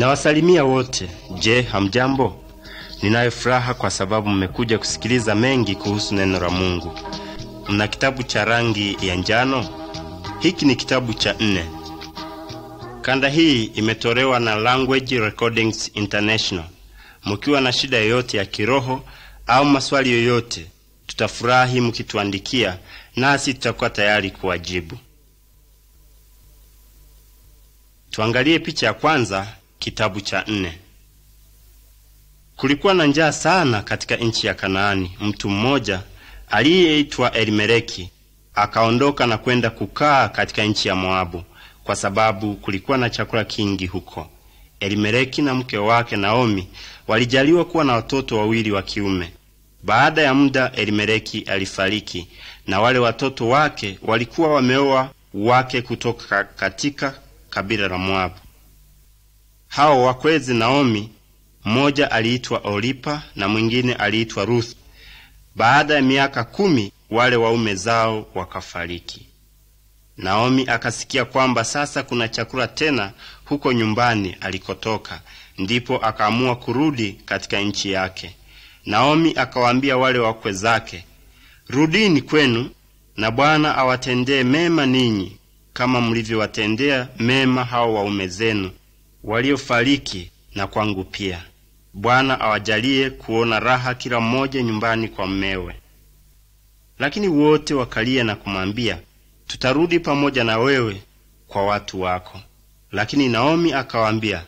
Nawasalimia wote. Je, hamjambo? Ninayo furaha kwa sababu mmekuja kusikiliza mengi kuhusu neno la Mungu. Mna kitabu cha rangi ya njano? Hiki ni kitabu cha 4. Kanda hii imetolewa na Language Recordings International. Mkiwa na shida yoyote ya kiroho au maswali yoyote, tutafurahi mkituandikia, nasi tutakuwa tayari kuwajibu. Tuangalie picha ya kwanza, kitabu cha 4. Kulikuwa na njaa sana katika nchi ya Kanaani. Mtu mmoja aliyeitwa Elimeleki akaondoka na kwenda kukaa katika nchi ya Moabu, kwa sababu kulikuwa na chakula kingi huko. Elimeleki na mke wake Naomi walijaliwa kuwa na watoto wawili wa kiume. Baada ya muda Elimeleki alifariki, na wale watoto wake walikuwa wameoa wake kutoka katika kabila la Moabu. Hao wakwezi Naomi, mmoja aliitwa Oripa na mwingine aliitwa Ruth. Baada ya miaka 10 wale waume zao wakafariki. Naomi akasikia kwamba sasa kuna chakula tena huko nyumbani alikotoka, ndipo akaamua kurudi katika nchi yake. Naomi akawaambia wale wakwe zake, "Rudini kwenu, na Bwana awatendee mema ninyi kama mlivyowatendea mema hao waume zenu waliofariki, na kwangu pia. Bwana awajalie kuona raha kila mmoja nyumbani kwa mmewe." Lakini wote wakalia na kumwambia, "Tutarudi pamoja na wewe kwa watu wako." Lakini Naomi akawaambia,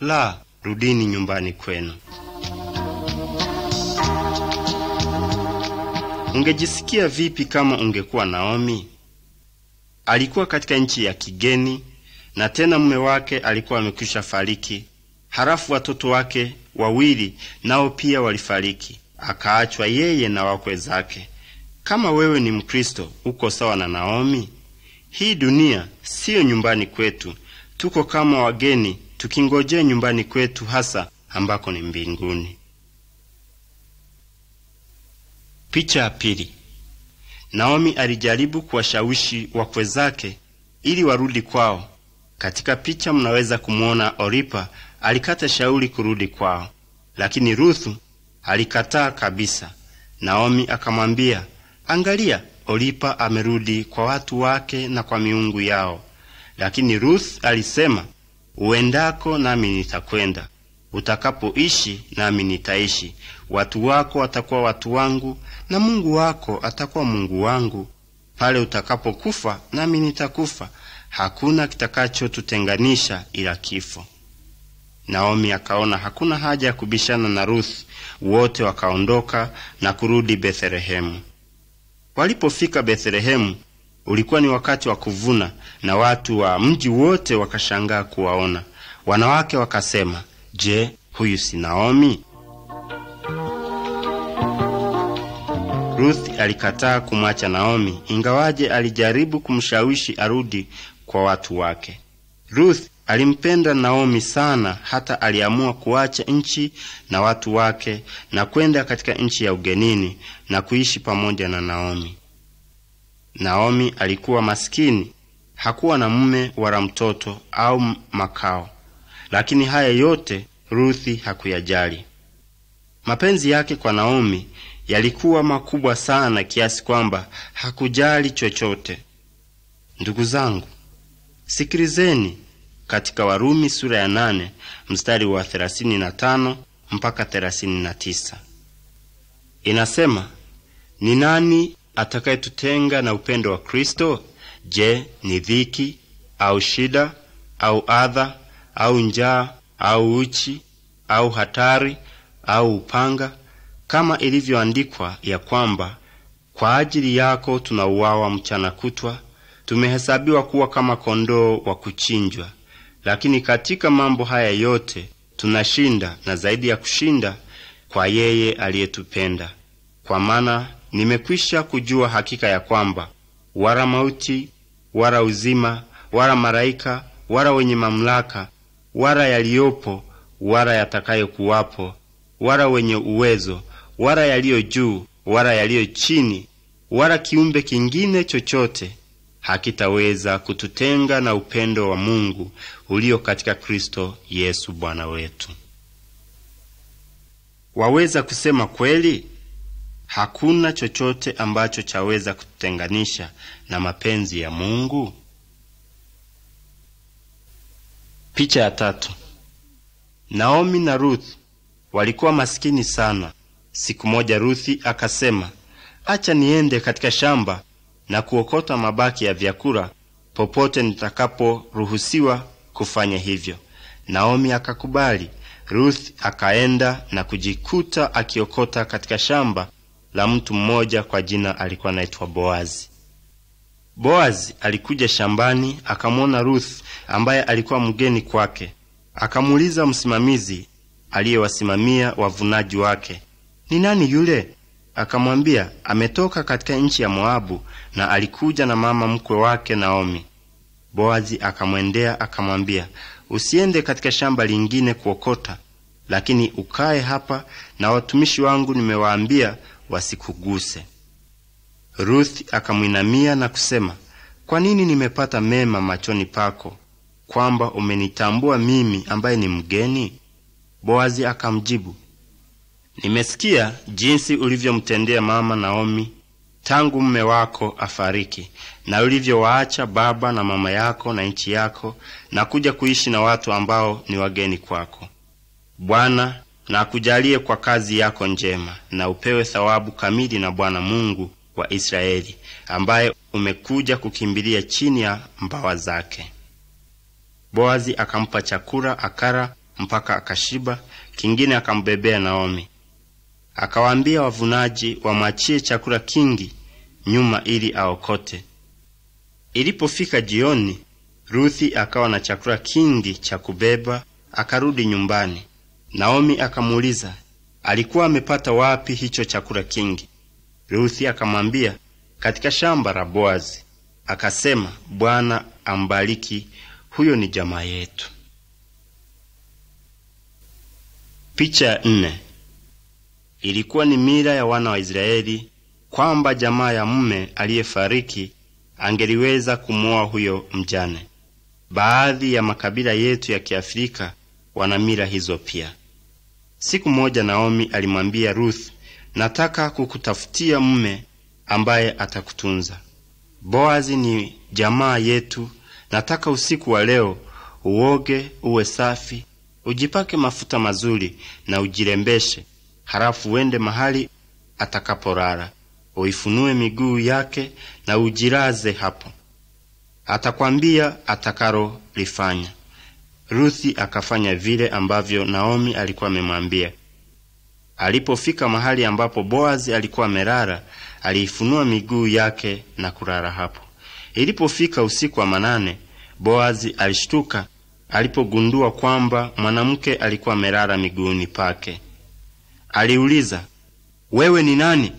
"La, rudini nyumbani kwenu." Ungejisikia vipi kama ungekuwa Naomi? Alikuwa katika nchi ya kigeni, na tena mume wake alikuwa amekwisha fariki. Halafu watoto wake wawili nao pia walifariki. Akaachwa yeye na wakwe zake. Kama wewe ni Mkristo, uko sawa na Naomi? Hii dunia siyo nyumbani kwetu. Tuko kama wageni tukingojea nyumbani kwetu, hasa ambako ni mbinguni. Picha ya pili. Naomi alijaribu kuwashawishi wakwe zake ili warudi kwao. Katika picha mnaweza kumuona Oripa alikata shauri kurudi kwao, lakini Ruthu alikataa kabisa. Naomi akamwambia, "Angalia, Oripa amerudi kwa watu wake na kwa miungu yao." Lakini Ruth alisema, "Uendako nami nitakwenda, utakapoishi nami nitaishi. Watu wako watakuwa watu wangu, na Mungu wako atakuwa Mungu wangu. Pale utakapokufa nami nitakufa. Hakuna kitakachotutenganisha ila kifo." Naomi akaona hakuna haja ya kubishana na Ruth. Wote wakaondoka na kurudi Bethlehemu. Walipofika Bethlehemu, ulikuwa ni wakati wa kuvuna, na watu wa mji wote wakashangaa kuwaona. Wanawake wakasema, "Je, huyu si Naomi?" Ruth alikataa kumwacha Naomi, ingawaje alijaribu kumshawishi arudi kwa watu wake. Ruth alimpenda Naomi sana, hata aliamua kuacha nchi na watu wake na kwenda katika nchi ya ugenini na kuishi pamoja na Naomi. Naomi alikuwa maskini, hakuwa na mume wala mtoto au makao, lakini haya yote Ruthi hakuyajali. Mapenzi yake kwa Naomi yalikuwa makubwa sana kiasi kwamba hakujali chochote. Ndugu zangu, sikilizeni katika Warumi sura ya 8 mstari wa 35 mpaka 39. Inasema, "Ni nani atakayetutenga na upendo wa Kristo? Je, ni dhiki au shida au adha au njaa au uchi au hatari au upanga? Kama ilivyoandikwa ya kwamba, kwa ajili yako tunauawa mchana kutwa, tumehesabiwa kuwa kama kondoo wa kuchinjwa." Lakini katika mambo haya yote tunashinda, na zaidi ya kushinda, kwa yeye aliyetupenda. Kwa maana nimekwisha kujua hakika ya kwamba wala mauti wala uzima wala malaika wala wenye mamlaka wala yaliyopo wala yatakayokuwapo wala wenye uwezo wala yaliyo juu wala yaliyo chini wala kiumbe kingine chochote hakitaweza kututenga na upendo wa Mungu ulio katika Kristo Yesu Bwana wetu. Waweza kusema kweli? Hakuna chochote ambacho chaweza kututenganisha na mapenzi ya Mungu. Picha ya 3. Naomi na Ruth walikuwa masikini sana. Siku moja Ruthi akasema, acha niende katika shamba na kuokota mabaki ya vyakula popote nitakaporuhusiwa kufanya hivyo. Naomi akakubali. Ruth akaenda na kujikuta akiokota katika shamba la mtu mmoja kwa jina alikuwa anaitwa Boazi. Boazi alikuja shambani, akamwona Ruth ambaye alikuwa mgeni kwake. Akamuuliza msimamizi aliyewasimamia wavunaji wake, ni nani yule? Akamwambia, ametoka katika nchi ya Moabu na alikuja na mama mkwe wake Naomi. Boazi akamwendea akamwambia, usiende katika shamba lingine kuokota, lakini ukae hapa na watumishi wangu nimewaambia wasikuguse. Ruth akamwinamia na kusema, kwa nini nimepata mema machoni pako, kwamba umenitambua mimi ambaye ni mgeni? Boazi akamjibu, nimesikia jinsi ulivyomtendea mama Naomi tangu mume wako afariki, na ulivyowaacha baba na mama yako na nchi yako na kuja kuishi na watu ambao ni wageni kwako. Bwana na akujalie kwa kazi yako njema, na upewe thawabu kamili na Bwana Mungu wa Israeli, ambaye umekuja kukimbilia chini ya mbawa zake. Boazi akampa chakula akara mpaka akashiba, kingine akambebea Naomi. Akawaambia wavunaji wamwachie chakula kingi nyuma ili aokote. Ilipofika jioni, Ruthi akawa na chakula kingi cha kubeba, akarudi nyumbani. Naomi akamuuliza, alikuwa amepata wapi hicho chakula kingi? Ruthi akamwambia, katika shamba la Boazi. Akasema, Bwana ambariki, huyo ni jamaa yetu. Picha ya 4. Ilikuwa ni mila ya wana wa Israeli kwamba jamaa ya mume aliyefariki angeliweza kumwoa huyo mjane. Baadhi ya makabila yetu ya Kiafrika wana mila hizo pia. Siku moja Naomi alimwambia Ruth, nataka kukutafutia mume ambaye atakutunza. Boazi ni jamaa yetu. Nataka usiku wa leo uoge, uwe safi, ujipake mafuta mazuri na ujirembeshe. Halafu uende mahali atakaporara, uifunue miguu yake na ujiraze hapo. Atakwambia atakalo lifanya. Ruthi akafanya vile ambavyo Naomi alikuwa amemwambia. Alipofika mahali ambapo Boazi alikuwa amelala, aliifunua miguu yake na kulala hapo. Ilipofika usiku wa manane, Boazi alishtuka alipogundua kwamba mwanamke alikuwa amelala miguuni pake. Aliuliza, wewe ni nani?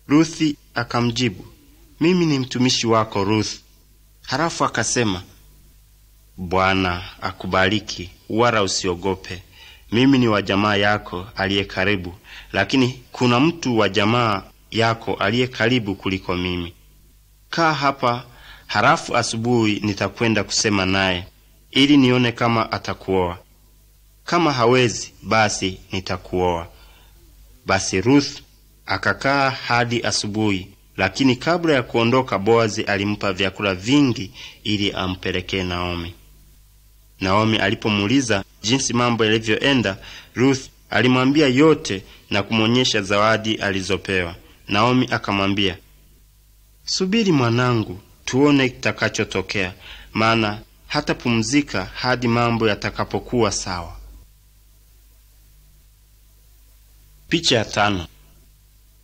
Ruthi akamjibu, mimi ni mtumishi wako Ruth. Halafu akasema, Bwana akubariki, wala usiogope. Mimi ni wa jamaa yako aliye karibu, lakini kuna mtu wa jamaa yako aliye karibu kuliko mimi. Kaa hapa, halafu asubuhi nitakwenda kusema naye, ili nione kama atakuoa. Kama hawezi, basi nitakuoa. Basi Ruth akakaa hadi asubuhi, lakini kabla ya kuondoka Boazi alimpa vyakula vingi ili ampelekee Naomi. Naomi alipomuuliza jinsi mambo yalivyoenda, Ruth alimwambia yote na kumwonyesha zawadi alizopewa. Naomi akamwambia, subiri mwanangu, tuone kitakachotokea, maana hatapumzika hadi mambo yatakapokuwa sawa. Picha ya 5.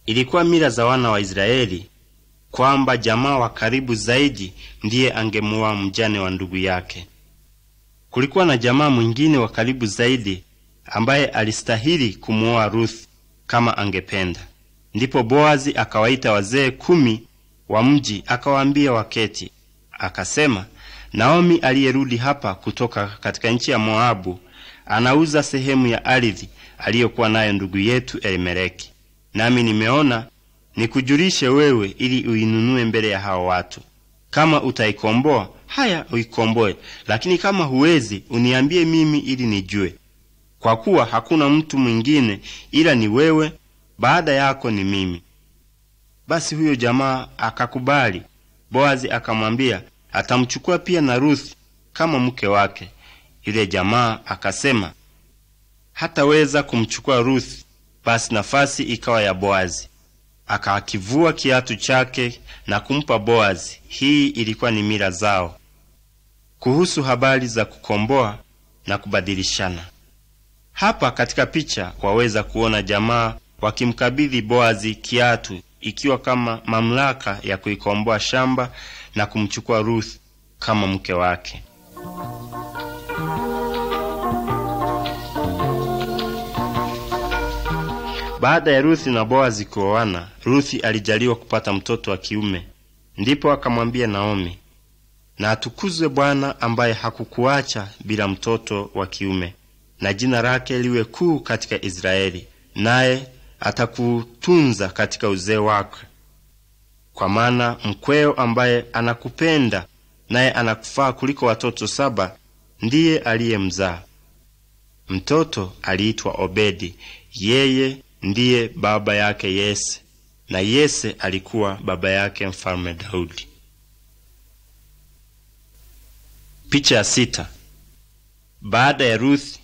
Ilikuwa mila za wana wa Israeli kwamba jamaa wa karibu zaidi ndiye angemuoa mjane wa ndugu yake. Kulikuwa na jamaa mwingine wa karibu zaidi ambaye alistahili kumuoa Ruth kama angependa. Ndipo Boazi akawaita wazee 10 wa mji, akawaambia waketi. Akasema, Naomi aliyerudi hapa kutoka katika nchi ya Moabu anauza sehemu ya ardhi aliyokuwa nayo ndugu yetu Elimeleki. Nami nimeona nikujulishe wewe ili uinunue mbele ya hao watu. Kama utaikomboa, haya uikomboe, lakini kama huwezi, uniambie mimi ili nijue, kwa kuwa hakuna mtu mwingine ila ni wewe, baada yako ni mimi. Basi huyo jamaa akakubali. Boazi akamwambia atamchukua pia na Ruth kama mke wake. Yule jamaa akasema hataweza kumchukua Ruth, basi nafasi ikawa ya Boazi. Akakivua kiatu chake na kumpa Boazi. Hii ilikuwa ni mila zao kuhusu habari za kukomboa na kubadilishana. Hapa katika picha waweza kuona jamaa wakimkabidhi Boazi kiatu, ikiwa kama mamlaka ya kuikomboa shamba na kumchukua Ruth kama mke wake. Baada ya Ruth na Boazi kuoana, Ruth alijaliwa kupata mtoto wa kiume. Ndipo akamwambia Naomi, na atukuzwe Bwana ambaye hakukuacha bila mtoto wa kiume, na jina lake liwe kuu katika Israeli, naye atakutunza katika uzee wake. Kwa maana mkweo ambaye anakupenda naye anakufaa kuliko watoto 7 ndiye aliyemzaa. Mtoto aliitwa Obedi, yeye ndiye baba yake Yese, na Yese alikuwa baba yake Mfalme Daudi. Picha ya 6. Baada ya Ruth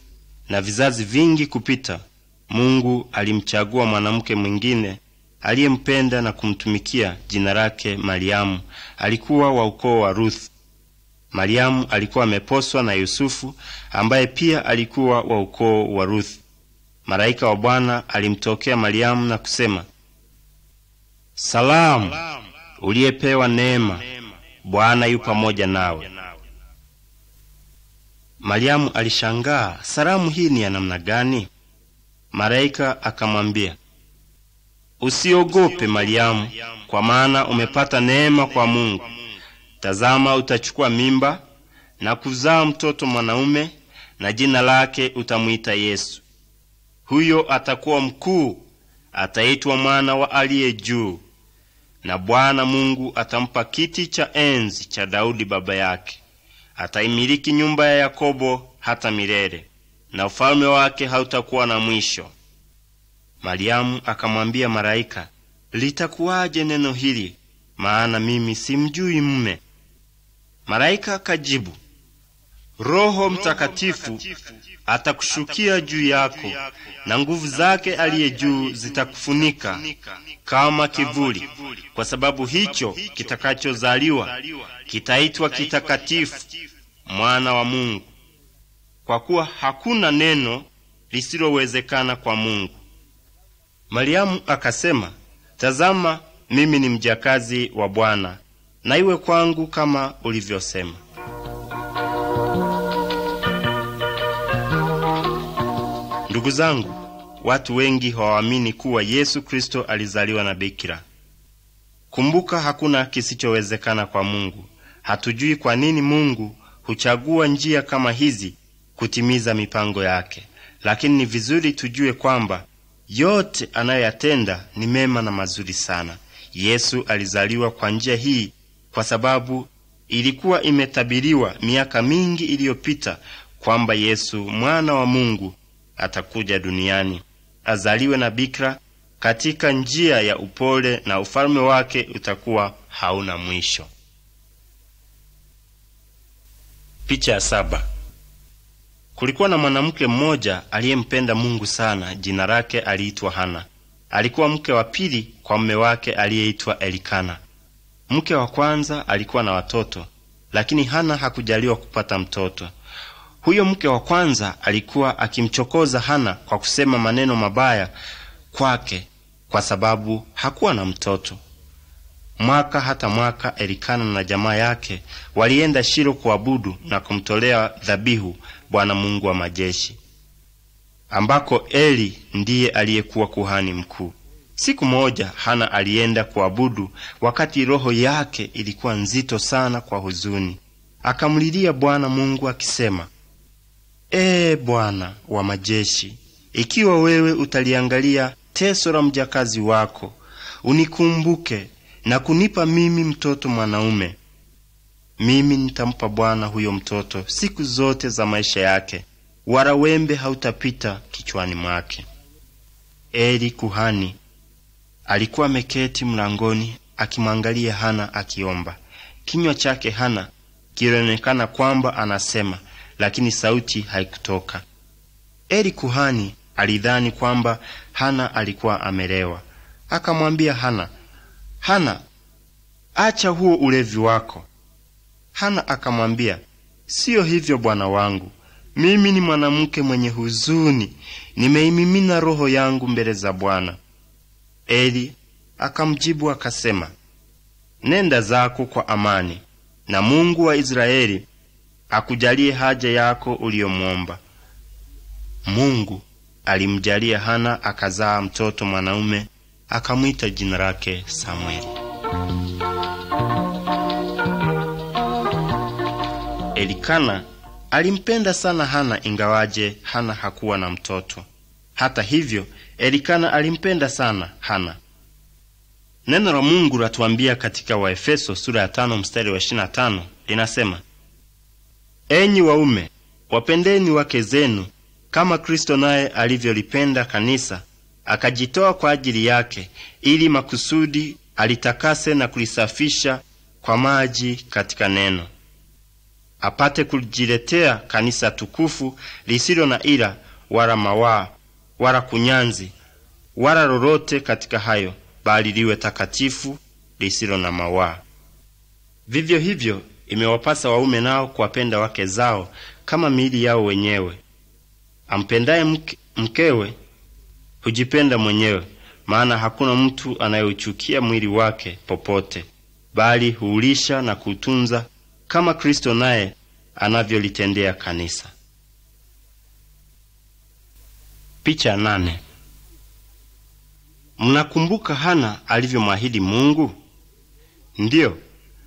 na vizazi vingi kupita, Mungu alimchagua mwanamke mwingine aliyempenda na kumtumikia, jina lake Mariamu. Alikuwa wa ukoo wa Ruth. Mariamu alikuwa ameposwa na Yusufu ambaye pia alikuwa wa ukoo wa Ruth. Malaika wa Bwana alimtokea Mariamu na kusema, salamu, uliyepewa neema, Bwana yu pamoja nawe. Mariamu alishangaa, salamu hii ni ya namna gani? Malaika akamwambia, usiogope Mariamu, kwa maana umepata neema kwa Mungu. Tazama, utachukua mimba na kuzaa mtoto mwanaume, na jina lake utamuita Yesu. Huyo atakuwa mkuu, ataitwa mwana wa aliye juu, na Bwana Mungu atampa kiti cha enzi cha Daudi baba yake. Ataimiliki nyumba ya Yakobo hata milele, na ufalme wake hautakuwa na mwisho. Mariamu akamwambia malaika, litakuwaje neno hili, maana mimi simjui mume? Malaika akajibu, Roho Mtakatifu atakushukia juu yako, na nguvu zake aliye juu zitakufunika kama kivuli. Kwa sababu hicho kitakachozaliwa kitaitwa kitakatifu, mwana wa Mungu. Kwa kuwa hakuna neno lisilowezekana kwa Mungu. Mariamu akasema, tazama, mimi ni mjakazi wa Bwana, na iwe kwangu kama ulivyosema. Ndugu zangu, watu wengi hawaamini kuwa Yesu Kristo alizaliwa na bikira. Kumbuka, hakuna kisichowezekana kwa Mungu. Hatujui kwa nini Mungu huchagua njia kama hizi kutimiza mipango yake, lakini ni vizuri tujue kwamba yote anayoyatenda ni mema na mazuri sana. Yesu alizaliwa kwa njia hii kwa sababu ilikuwa imetabiriwa miaka mingi iliyopita kwamba Yesu mwana wa Mungu atakuja duniani, azaliwe na bikira katika njia ya upole, na ufalme wake utakuwa hauna mwisho. Picha ya 7. Kulikuwa na mwanamke mmoja aliyempenda Mungu sana. Jina lake aliitwa Hana. Alikuwa mke wa pili kwa mume wake aliyeitwa Elikana. Mke wa kwanza alikuwa na watoto, lakini Hana hakujaliwa kupata mtoto. Huyo mke wa kwanza alikuwa akimchokoza Hana kwa kusema maneno mabaya kwake kwa sababu hakuwa na mtoto. Mwaka hata mwaka Elikana na jamaa yake walienda Shilo kuabudu na kumtolea dhabihu Bwana Mungu wa majeshi, ambako Eli ndiye aliyekuwa kuhani mkuu. Siku moja Hana alienda kuabudu wakati roho yake ilikuwa nzito sana kwa huzuni. Akamlilia Bwana Mungu akisema, Bwana wa majeshi, ikiwa wewe utaliangalia teso la mjakazi wako, unikumbuke na kunipa mimi mtoto mwanaume, mimi nitampa Bwana huyo mtoto siku zote za maisha yake, wala wembe hautapita kichwani mwake. Eli kuhani alikuwa ameketi mlangoni akimwangalia Hana akiomba. Kinywa chake Hana kilionekana kwamba anasema, lakini sauti haikutoka. Eli kuhani alidhani kwamba Hana alikuwa amelewa. Akamwambia Hana, Hana, acha huo ulevi wako. Hana akamwambia, siyo hivyo bwana wangu, mimi ni mwanamke mwenye huzuni, nimeimimina roho yangu mbele za Bwana. Eli akamjibu akasema, nenda zako kwa amani, na Mungu wa Israeli akujalie haja yako uliyomwomba. Mungu alimjalia Hana, akazaa mtoto mwanaume, akamwita jina lake Samweli. Elikana alimpenda sana Hana, ingawaje Hana hakuwa na mtoto. Hata hivyo, Elikana alimpenda sana Hana. Neno la Mungu latuambia katika Waefeso sura ya 5 mstari wa 25, linasema, enyi waume, wapendeni wake zenu kama Kristo naye alivyolipenda kanisa, akajitoa kwa ajili yake, ili makusudi alitakase na kulisafisha kwa maji katika neno, apate kujiletea kanisa tukufu lisilo na ila wala mawaa wala kunyanzi wala lolote katika hayo, bali liwe takatifu lisilo na mawaa. Vivyo hivyo imewapasa waume nao kuwapenda wake zao kama miili yao wenyewe. Ampendaye mkewe hujipenda mwenyewe, maana hakuna mtu anayeuchukia mwili wake popote, bali huulisha na kutunza kama Kristo naye anavyolitendea kanisa. Picha 8. Mnakumbuka Hana alivyomwahidi Mungu? Ndiyo,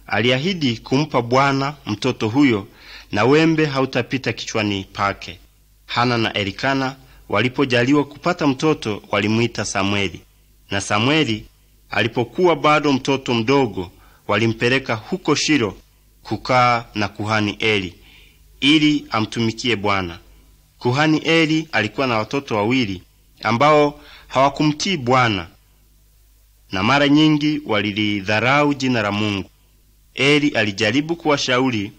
aliahidi kumpa Bwana mtoto huyo, na wembe hautapita kichwani pake. Hana na Elikana walipojaliwa kupata mtoto walimwita Samweli, na Samweli alipokuwa bado mtoto mdogo walimpeleka huko Shilo kukaa na kuhani Eli ili amtumikie Bwana. Kuhani Eli alikuwa na watoto wawili ambao hawakumtii Bwana, na mara nyingi walilidharau jina la Mungu. Eli alijaribu kuwashauri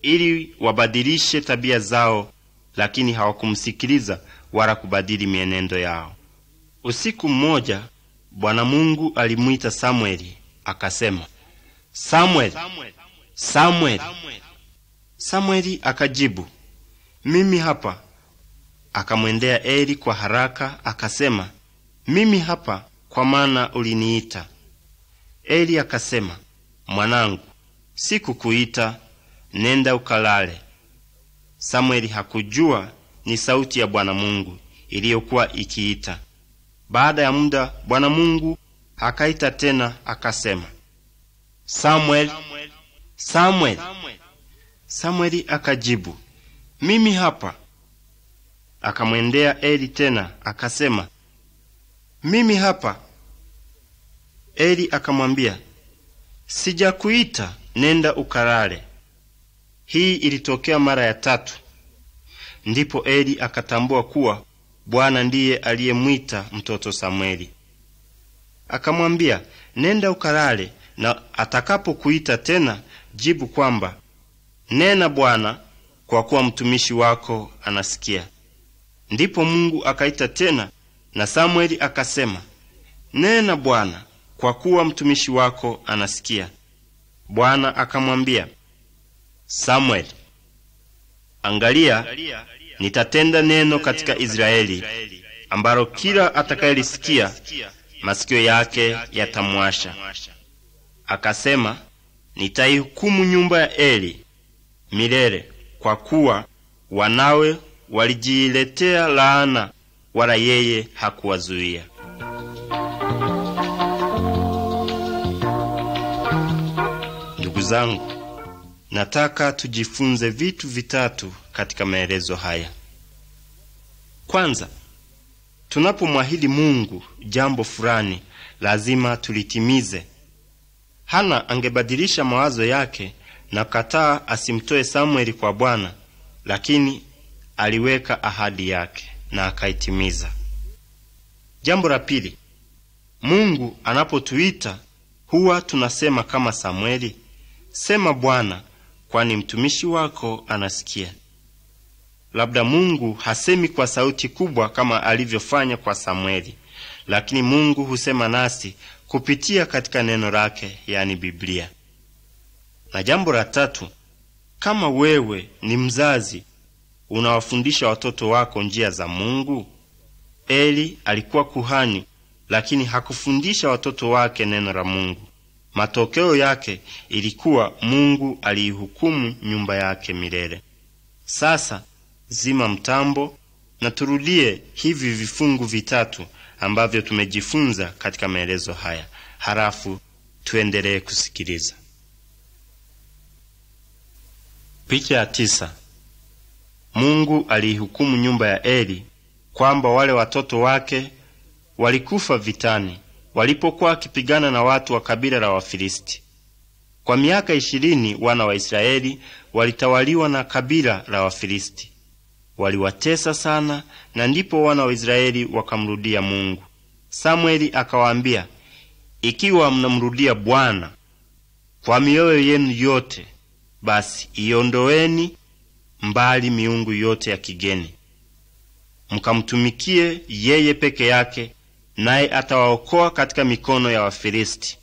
ili wabadilishe tabia zao, lakini hawakumsikiliza wala kubadili mienendo yao. Usiku mmoja Bwana Mungu alimwita Samweli akasema, Samweli, Samweli. Samweli akajibu, mimi hapa. Akamwendea Eli kwa haraka akasema, mimi hapa, kwa maana uliniita. Eli akasema, mwanangu, sikukuita, nenda ukalale. Samweli hakujua ni sauti ya Bwana Mungu iliyokuwa ikiita. Baada ya muda Bwana Mungu akaita tena akasema, Samweli, Samweli. Samweli akajibu, mimi hapa. Akamwendea Eli tena akasema, mimi hapa. Eli akamwambia, sijakuita, nenda ukalale. Hii ilitokea mara ya 3. Ndipo Eli akatambua kuwa Bwana ndiye aliyemwita mtoto Samweli. Akamwambia, nenda ukalale, na atakapokuita tena jibu kwamba, nena Bwana, kwa kuwa mtumishi wako anasikia. Ndipo Mungu akaita tena, na Samweli akasema, nena Bwana, kwa kuwa mtumishi wako anasikia. Bwana akamwambia, Samweli, angalia, nitatenda neno katika Israeli ambalo kila atakayelisikia masikio yake yatamwasha. Akasema, nitaihukumu nyumba ya Eli milele, kwa kuwa wanawe walijiletea laana, wala yeye hakuwazuia. Ndugu zangu, nataka tujifunze vitu vitatu katika maelezo haya. Kwanza, tunapomwahidi Mungu jambo fulani lazima tulitimize. Hana angebadilisha mawazo yake na kataa asimtoe Samueli kwa Bwana, lakini aliweka ahadi yake na akaitimiza. Jambo la pili, Mungu anapotuita huwa tunasema kama Samueli, sema Bwana, kwani mtumishi wako anasikia. Labda Mungu hasemi kwa sauti kubwa kama alivyofanya kwa Samueli, lakini Mungu husema nasi kupitia katika neno lake, yani Biblia. Na jambo la tatu, kama wewe ni mzazi, unawafundisha watoto wako njia za Mungu. Eli alikuwa kuhani, lakini hakufundisha watoto wake neno la Mungu. Matokeo yake ilikuwa Mungu aliihukumu nyumba yake milele. Sasa zima mtambo na turudie hivi vifungu vitatu ambavyo tumejifunza katika maelezo haya. Halafu tuendelee kusikiliza. Picha ya 9. Mungu aliihukumu nyumba ya Eli kwamba wale watoto wake walikufa vitani walipokuwa wakipigana na watu wa kabila la Wafilisti. Kwa miaka 20 wana wa Israeli walitawaliwa na kabila la Wafilisti. Waliwatesa sana, na ndipo wana wa Israeli wakamrudia Mungu. Samueli akawaambia, ikiwa mnamrudia Bwana kwa mioyo yenu yote, basi iondoeni mbali miungu yote ya kigeni, mkamtumikie yeye peke yake, naye atawaokoa katika mikono ya Wafilisti.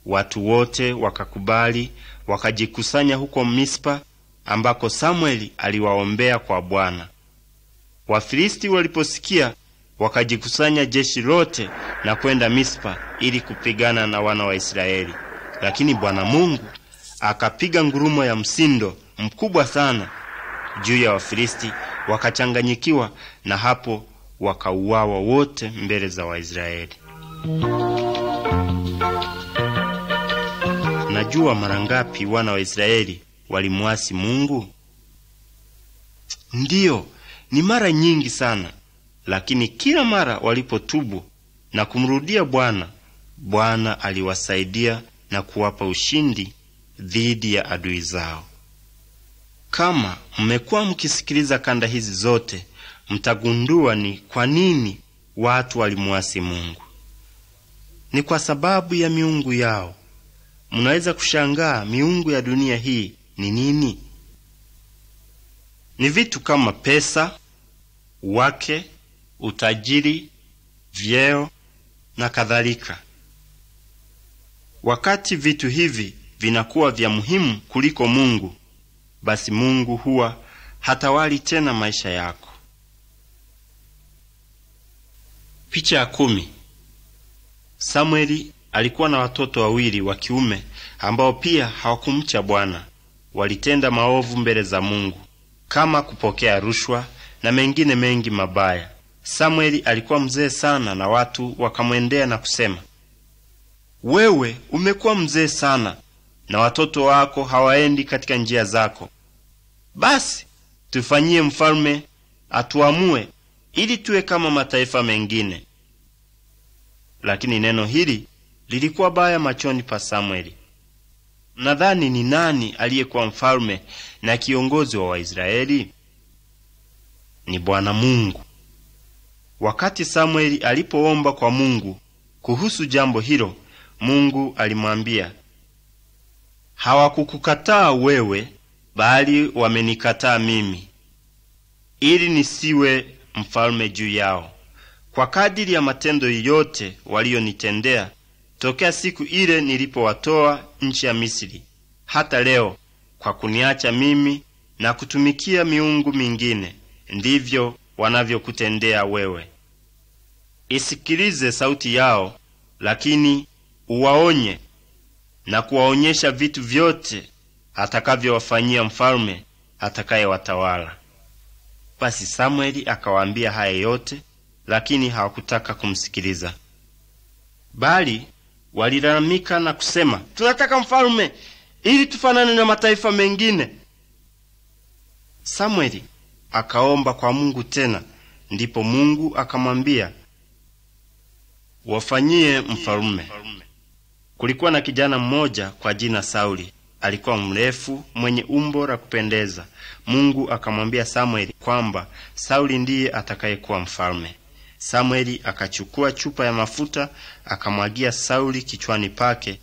Watu wote wakakubali, wakajikusanya huko Mispa, ambako Samueli aliwaombea kwa Bwana. Wafilisti waliposikia, wakajikusanya jeshi lote na kwenda Mispa ili kupigana na wana wa Israeli. Lakini Bwana Mungu akapiga ngurumo ya msindo mkubwa sana juu ya Wafilisti, wakachanganyikiwa, na hapo wakauawa wote mbele za Waisraeli. Najua mara ngapi wana wa Israeli walimuasi Mungu? Ndiyo, ni mara nyingi sana. Lakini kila mara walipotubu na kumrudia Bwana, Bwana aliwasaidia na kuwapa ushindi dhidi ya adui zao. Kama mmekuwa mkisikiliza kanda hizi zote, mtagundua ni kwa nini watu walimuasi Mungu. Ni kwa sababu ya miungu yao. Mnaweza kushangaa miungu ya dunia hii ni nini? Ni vitu kama pesa, wake, utajiri, vyeo na kadhalika. Wakati vitu hivi vinakuwa vya muhimu kuliko Mungu, basi Mungu huwa hatawali tena maisha yako. Picha ya 10. Samueli alikuwa na watoto wawili wa kiume ambao pia hawakumcha Bwana. Walitenda maovu mbele za Mungu, kama kupokea rushwa na mengine mengi mabaya. Samueli alikuwa mzee sana, na watu wakamwendea na kusema, wewe umekuwa mzee sana na watoto wako hawaendi katika njia zako. Basi tufanyie mfalme atuamue, ili tuwe kama mataifa mengine. Lakini neno hili lilikuwa baya machoni pa Samueli. Nadhani ni nani aliyekuwa mfalme na kiongozi wa Waisraeli? Ni Bwana Mungu. Wakati Samueli alipoomba kwa Mungu kuhusu jambo hilo, Mungu alimwambia, hawakukukataa wewe, bali wamenikataa mimi, ili nisiwe mfalme juu yao, kwa kadiri ya matendo yote walionitendea tokea siku ile nilipowatoa nchi ya Misri hata leo, kwa kuniacha mimi na kutumikia miungu mingine, ndivyo wanavyokutendea wewe. Isikilize sauti yao, lakini uwaonye na kuwaonyesha vitu vyote atakavyowafanyia mfalme atakayewatawala. Basi Samueli akawaambia haya yote, lakini hawakutaka kumsikiliza, bali walilalamika na kusema, tunataka mfalme ili tufanane na mataifa mengine. Samueli akaomba kwa Mungu tena, ndipo Mungu akamwambia, wafanyie mfalme. Kulikuwa na kijana mmoja kwa jina Sauli alikuwa mrefu, mwenye umbo la kupendeza. Mungu akamwambia Samueli kwamba Sauli ndiye atakayekuwa mfalme. Samueli akachukua chupa ya mafuta akamwagia Sauli kichwani pake,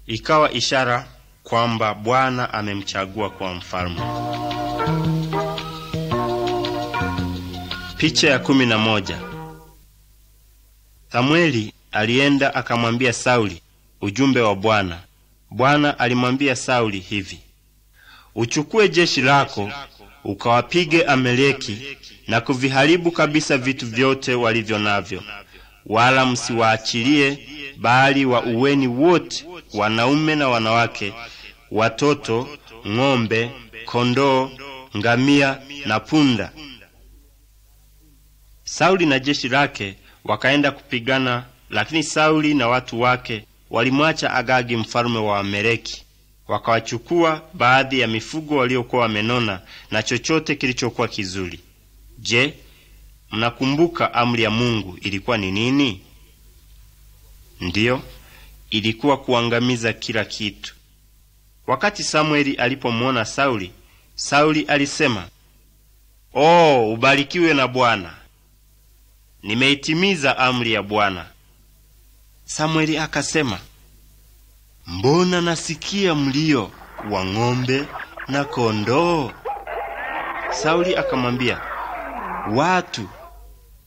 ikawa ishara kwamba Bwana amemchagua kuwa mfalme. Picha ya 11. Samueli alienda akamwambia Sauli ujumbe wa Bwana. Bwana alimwambia Sauli hivi: uchukue jeshi lako ukawapige Amaleki na kuviharibu kabisa vitu vyote walivyo navyo, wala msiwaachilie, bali waueni wote, wanaume na wanawake, watoto, ng'ombe, kondoo, ngamia na punda. Sauli na jeshi lake wakaenda kupigana, lakini Sauli na watu wake walimwacha Agagi mfalme wa Amaleki. Wakawachukua baadhi ya mifugo waliokuwa wamenona na chochote kilichokuwa kizuri. Je, mnakumbuka amri ya Mungu ilikuwa ni nini? Ndiyo, ilikuwa kuangamiza kila kitu. Wakati Samueli alipomwona Sauli, Sauli alisema, ubarikiwe na Bwana. Nimeitimiza amri ya Bwana. Samueli akasema, mbona nasikia mlio wa ng'ombe na kondoo? Sauli akamwambia, watu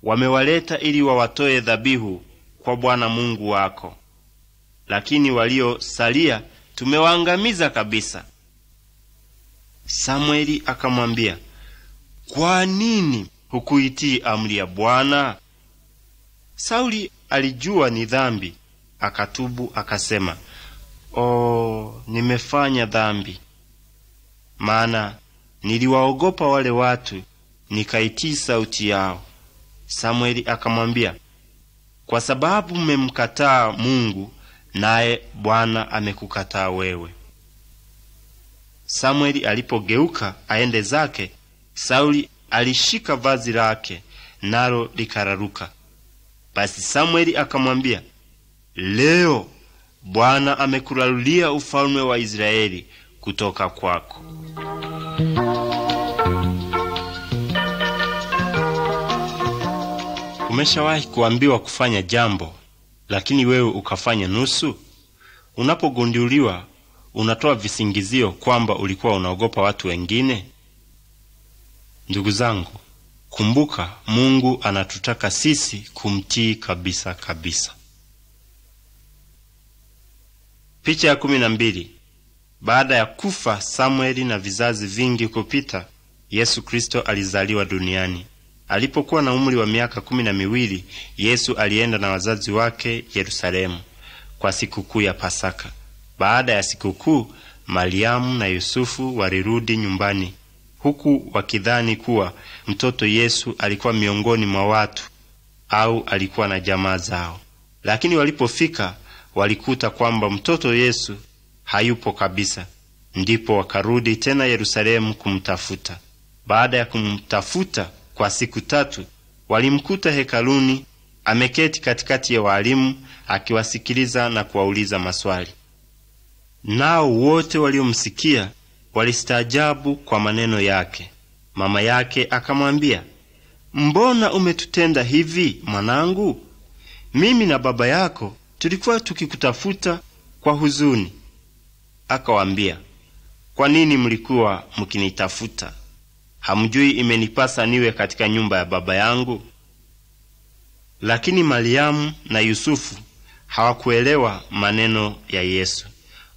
wamewaleta ili wawatoe dhabihu kwa Bwana Mungu wako, lakini waliosalia tumewaangamiza kabisa. Samueli akamwambia, kwa nini hukuitii amri ya Bwana? Sauli alijua ni dhambi, akatubu akasema, nimefanya dhambi, maana niliwaogopa wale watu nikaitii sauti yao. Samueli akamwambia, kwa sababu mmemkataa Mungu, naye Bwana amekukataa wewe. Samueli alipogeuka aende zake, Sauli alishika vazi lake, nalo likararuka. Basi Samueli akamwambia, leo Bwana amekulalulia ufalme wa Israeli kutoka kwako. Umeshawahi kuambiwa kufanya jambo, lakini wewe ukafanya nusu? Unapogunduliwa, unatoa visingizio kwamba ulikuwa unaogopa watu wengine? Ndugu zangu, kumbuka Mungu anatutaka sisi kumtii kabisa kabisa. Picha ya 12. Baada ya kufa Samueli na vizazi vingi kupita, Yesu Kristo alizaliwa duniani. Alipokuwa na umri wa miaka 12, Yesu alienda na wazazi wake Yerusalemu kwa sikukuu ya Pasaka. Baada ya sikukuu, Mariamu na Yusufu walirudi nyumbani, huku wakidhani kuwa mtoto Yesu alikuwa miongoni mwa watu au alikuwa na jamaa zao. Lakini walipofika, walikuta kwamba mtoto Yesu hayupo kabisa. Ndipo wakarudi tena Yerusalemu kumtafuta. Baada ya kumtafuta kwa siku 3, walimkuta hekaluni ameketi katikati ya walimu, akiwasikiliza na kuwauliza maswali. Nao wote waliomsikia walistaajabu kwa maneno yake. Mama yake akamwambia, mbona umetutenda hivi mwanangu? Mimi na baba yako tulikuwa tukikutafuta kwa huzuni. Akawaambia, kwa nini mlikuwa mkinitafuta? Hamjui imenipasa niwe katika nyumba ya baba yangu? Lakini Mariamu na Yusufu hawakuelewa maneno ya Yesu.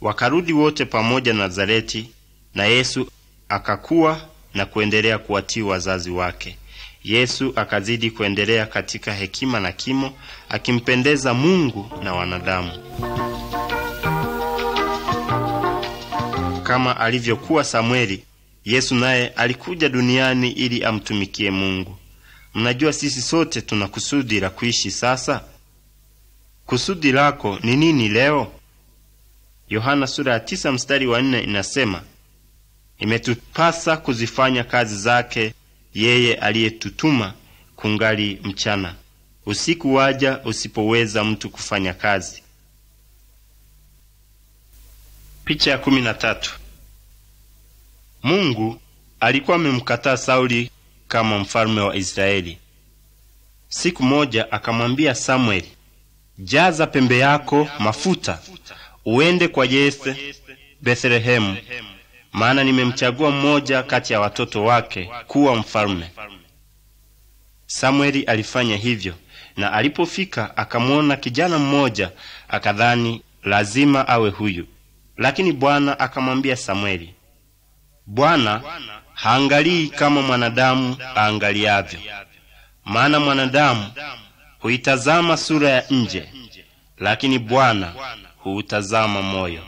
Wakarudi wote pamoja Nazareti, na Yesu akakuwa na kuendelea kuwatii wazazi wake. Yesu akazidi kuendelea katika hekima na kimo, akimpendeza Mungu na wanadamu. Kama alivyokuwa Samueli, Yesu naye alikuja duniani ili amtumikie Mungu. Mnajua sisi sote tuna kusudi la kuishi sasa. Kusudi lako ni nini leo? Yohana sura ya 9 mstari wa 4 inasema, imetupasa kuzifanya kazi zake yeye aliyetutuma kungali mchana. Usiku waja usipoweza mtu kufanya kazi. Picha ya 13. Mungu alikuwa amemkataa Sauli kama mfalme wa Israeli. Siku moja akamwambia Samueli, jaza pembe yako mafuta, uende kwa Yese Bethlehemu, maana nimemchagua mmoja kati ya watoto wake kuwa mfalme. Samueli alifanya hivyo, na alipofika akamwona kijana mmoja, akadhani lazima awe huyu. Lakini Bwana akamwambia Samueli, Bwana haangalii kama mwanadamu aangaliavyo, maana mwanadamu huitazama sura ya nje, lakini Bwana huutazama moyo.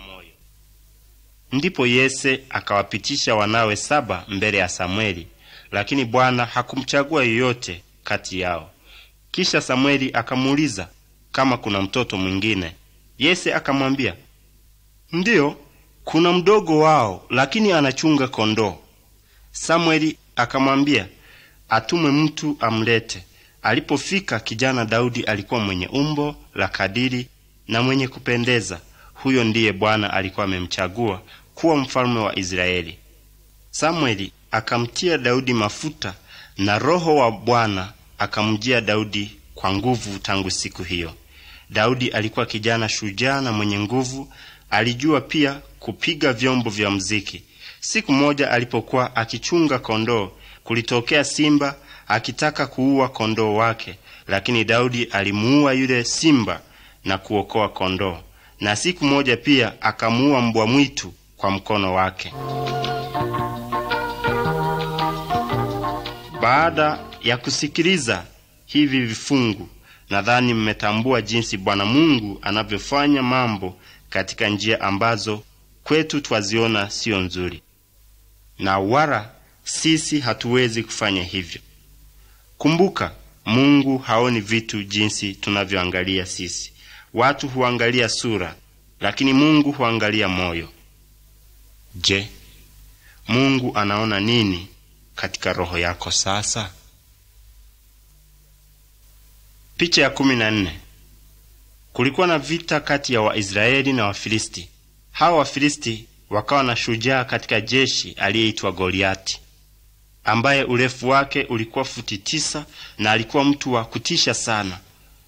Ndipo Yese akawapitisha wanawe 7 mbele ya Samueli, lakini Bwana hakumchagua yoyote kati yao. Kisha Samueli akamuuliza kama kuna mtoto mwingine. Yese akamwambia, ndiyo, kuna mdogo wao, lakini anachunga kondoo. Samueli akamwambia atume mtu amlete. Alipofika, kijana Daudi alikuwa mwenye umbo la kadiri na mwenye kupendeza. Huyo ndiye Bwana alikuwa amemchagua kuwa mfalme wa Israeli. Samueli akamtia Daudi mafuta, na Roho wa Bwana akamjia Daudi kwa nguvu tangu siku hiyo. Daudi alikuwa kijana shujaa na mwenye nguvu. Alijua pia kupiga vyombo vya muziki. Siku moja alipokuwa akichunga kondoo, kulitokea simba akitaka kuua kondoo wake, lakini Daudi alimuua yule simba na kuokoa kondoo. Na siku moja pia akamuua mbwa mwitu kwa mkono wake. Baada ya kusikiliza hivi vifungu, nadhani mmetambua jinsi Bwana Mungu anavyofanya mambo katika njia ambazo kwetu twaziona sio nzuri, na wala sisi hatuwezi kufanya hivyo. Kumbuka, Mungu haoni vitu jinsi tunavyoangalia sisi. Watu huangalia sura, lakini Mungu huangalia moyo. Je, Mungu anaona nini katika roho yako sasa? Picha ya 14. Kulikuwa na vita kati ya Waisraeli na Wafilisti. Hawa Wafilisti wakawa na shujaa katika jeshi aliyeitwa Goliati, ambaye urefu wake ulikuwa futi 9 na alikuwa mtu wa kutisha sana.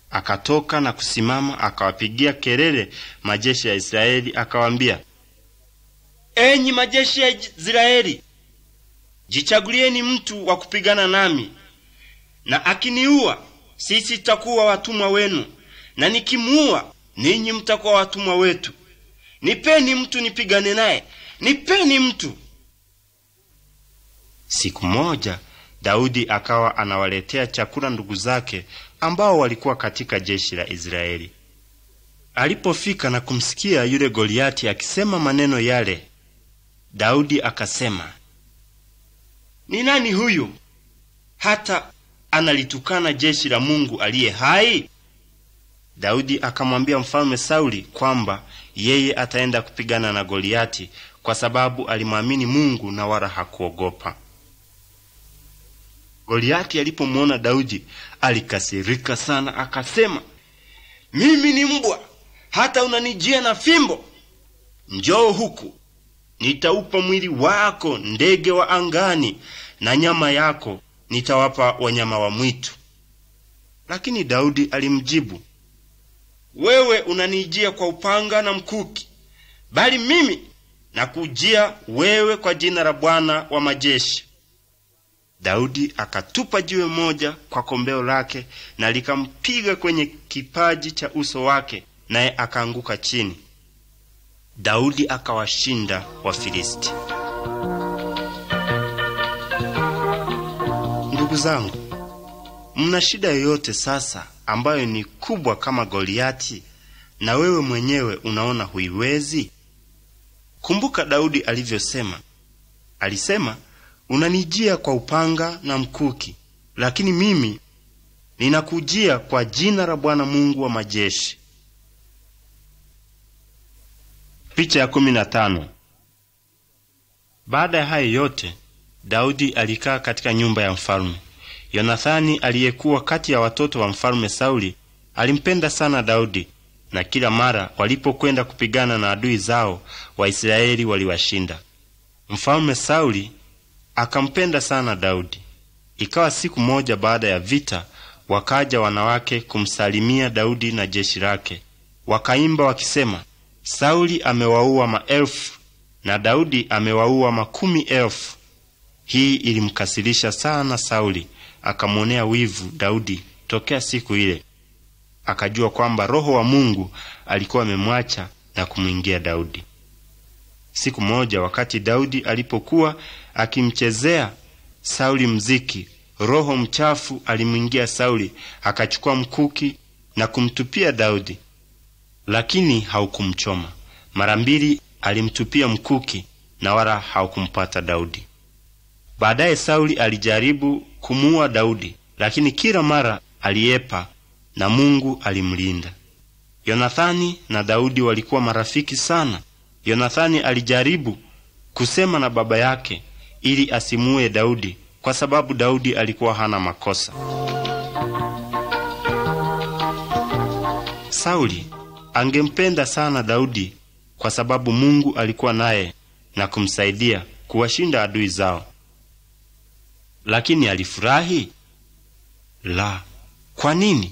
Akatoka na kusimama, akawapigia kelele majeshi ya Israeli, akawaambia, enyi majeshi ya Israeli, jichagulieni mtu wa kupigana nami, na akiniua sisi tutakuwa watumwa wenu, na nikimuua ninyi mtakuwa watumwa wetu. Nipeni mtu nipigane naye, nipeni mtu. Siku moja Daudi akawa anawaletea chakula ndugu zake ambao walikuwa katika jeshi la Israeli. Alipofika na kumsikia yule Goliati akisema maneno yale, Daudi akasema, ni nani huyu hata analitukana jeshi la Mungu aliye hai? Daudi akamwambia mfalme Sauli kwamba yeye ataenda kupigana na Goliati kwa sababu alimwamini Mungu na wala hakuogopa. Goliati alipomwona Daudi alikasirika sana, akasema, mimi ni mbwa hata unanijia na fimbo? Njoo huku, nitaupa mwili wako ndege wa angani, na nyama yako nitawapa wanyama wa mwitu. Lakini Daudi alimjibu, wewe unanijia kwa upanga na mkuki, bali mimi nakujia wewe kwa jina la Bwana wa majeshi. Daudi akatupa jiwe moja kwa kombeo lake, na likampiga kwenye kipaji cha uso wake, naye akaanguka chini. Daudi akawashinda Wafilisti. Ndugu zangu, mna shida yoyote sasa ambayo ni kubwa kama Goliati, na wewe mwenyewe unaona huiwezi? Kumbuka Daudi alivyosema. Alisema, unanijia kwa upanga na mkuki, lakini mimi ninakujia kwa jina la Bwana Mungu wa majeshi. Picha ya 15. Baada ya hayo yote, Daudi alikaa katika nyumba ya mfalme. Yonathani aliyekuwa kati ya watoto wa mfalme Sauli alimpenda sana Daudi, na kila mara walipokwenda kupigana na adui zao, Waisraeli waliwashinda. Mfalme Sauli akampenda sana Daudi. Ikawa siku moja baada ya vita, wakaja wanawake kumsalimia Daudi na jeshi lake. Wakaimba wakisema, Sauli amewaua maelfu na Daudi amewaua makumi elfu. Hii ilimkasirisha sana Sauli, akamwonea wivu Daudi tokea siku ile. Akajua kwamba Roho wa Mungu alikuwa amemwacha na kumwingia Daudi. Siku moja wakati Daudi alipokuwa akimchezea Sauli mziki, roho mchafu alimwingia Sauli, akachukua mkuki na kumtupia Daudi, lakini haukumchoma. Mara mbili alimtupia mkuki na wala haukumpata Daudi. Baadaye Sauli alijaribu kumuua Daudi, lakini kila mara aliepa na Mungu alimlinda. Yonathani na Daudi walikuwa marafiki sana. Yonathani alijaribu kusema na baba yake ili asimuue Daudi, kwa sababu Daudi alikuwa hana makosa. Sauli angempenda sana Daudi kwa sababu Mungu alikuwa naye na kumsaidia kuwashinda adui zao. Lakini alifurahi? La. Kwa nini?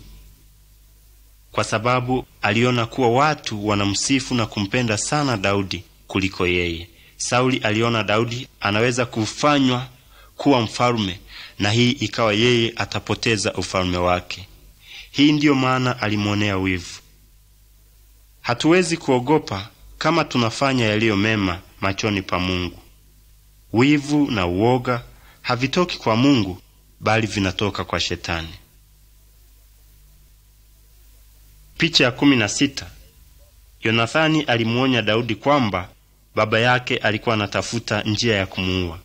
Kwa sababu aliona kuwa watu wanamsifu na kumpenda sana Daudi kuliko yeye. Sauli aliona Daudi anaweza kufanywa kuwa mfalme, na hii ikawa yeye atapoteza ufalme wake. Hii ndiyo maana alimwonea wivu. Hatuwezi kuogopa kama tunafanya yaliyo mema machoni pa Mungu. Wivu na uoga havitoki kwa Mungu, bali vinatoka kwa Shetani. Picha ya 16. Yonathani alimuonya Daudi kwamba baba yake alikuwa anatafuta njia ya kumuua.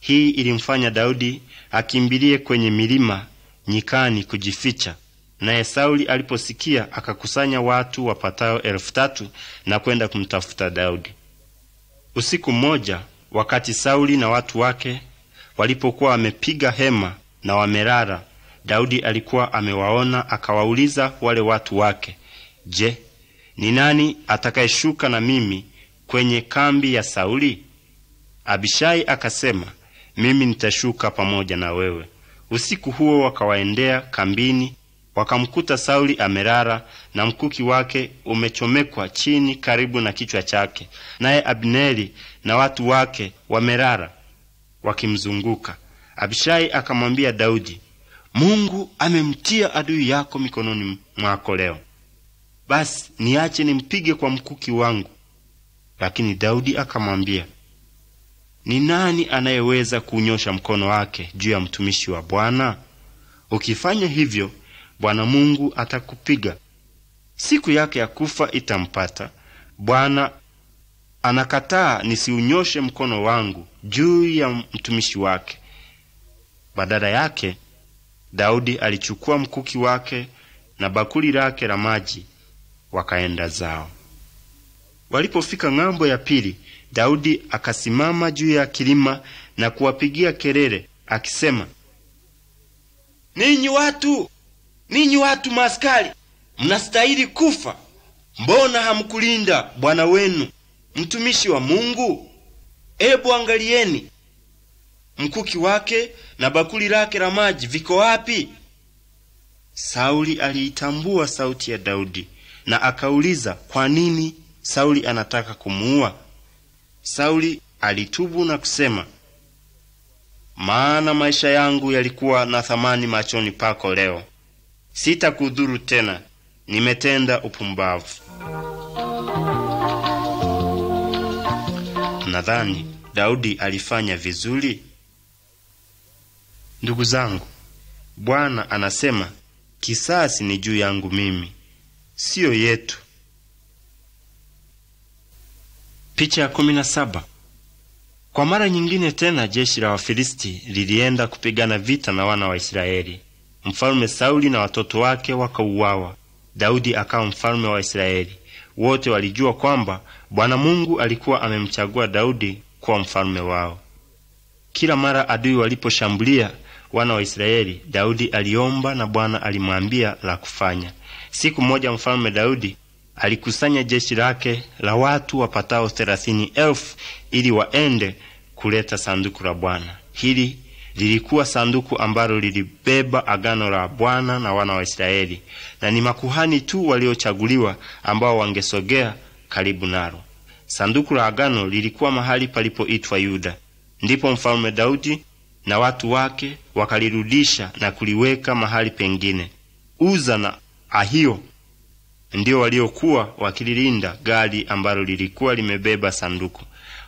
Hii ilimfanya Daudi akimbilie kwenye milima nyikani kujificha. Naye Sauli aliposikia, akakusanya watu wapatao 3,000 na kwenda kumtafuta Daudi. Usiku mmoja, wakati Sauli na watu wake walipokuwa wamepiga hema na wamelala, Daudi alikuwa amewaona. Akawauliza wale watu wake, je, ni nani atakayeshuka na mimi kwenye kambi ya Sauli? Abishai akasema, mimi nitashuka pamoja na wewe. Usiku huo wakawaendea kambini, wakamkuta Sauli amelala na mkuki wake umechomekwa chini karibu na kichwa chake, naye Abneri na watu wake wamelala wakimzunguka. Abishai akamwambia Daudi, Mungu amemtia adui yako mikononi mwako leo. Basi niache nimpige kwa mkuki wangu. Lakini Daudi akamwambia, ni nani anayeweza kunyosha mkono wake juu ya mtumishi wa Bwana? Ukifanya hivyo, Bwana Mungu atakupiga. Siku yake ya kufa itampata. Bwana anakataa nisiunyoshe mkono wangu juu ya mtumishi wake. Badala yake, Daudi alichukua mkuki wake na bakuli lake la maji, wakaenda zao. Walipofika ng'ambo ya pili, Daudi akasimama juu ya kilima na kuwapigia kelele akisema, ninyi watu maaskari, mnastahili kufa. Mbona hamkulinda bwana wenu, mtumishi wa Mungu? Ebu angalieni, mkuki wake na bakuli lake la maji viko wapi? Sauli aliitambua sauti ya Daudi na akauliza kwa nini Sauli anataka kumuua. Sauli alitubu na kusema, maana maisha yangu yalikuwa na thamani machoni pako leo. Sitakudhuru tena, nimetenda upumbavu. Nadhani Daudi alifanya vizuri. Ndugu zangu, Bwana anasema kisasi ni juu yangu mimi, siyo yetu. Picha ya 17. Kwa mara nyingine tena jeshi la Wafilisti lilienda kupigana vita na wana wa Israeli. Mfalme Sauli na watoto wake wakauawa. Daudi akawa mfalme wa Israeli. Wote walijua kwamba Bwana Mungu alikuwa amemchagua Daudi kuwa mfalme wao. Kila mara adui waliposhambulia wana wa Israeli, Daudi aliomba na Bwana alimwambia la kufanya. Siku moja mfalme Daudi alikusanya jeshi lake la watu wapatao 30,000 ili waende kuleta sanduku la Bwana. Hili lilikuwa sanduku ambalo lilibeba agano la Bwana na wana wa Israeli, na ni makuhani tu waliochaguliwa ambao wangesogea karibu nalo. Sanduku la agano lilikuwa mahali palipoitwa Yuda. Ndipo mfalme Daudi na watu wake wakalirudisha na kuliweka mahali pengine. Uza na Ahio ndio waliokuwa wakililinda gari ambalo lilikuwa limebeba sanduku.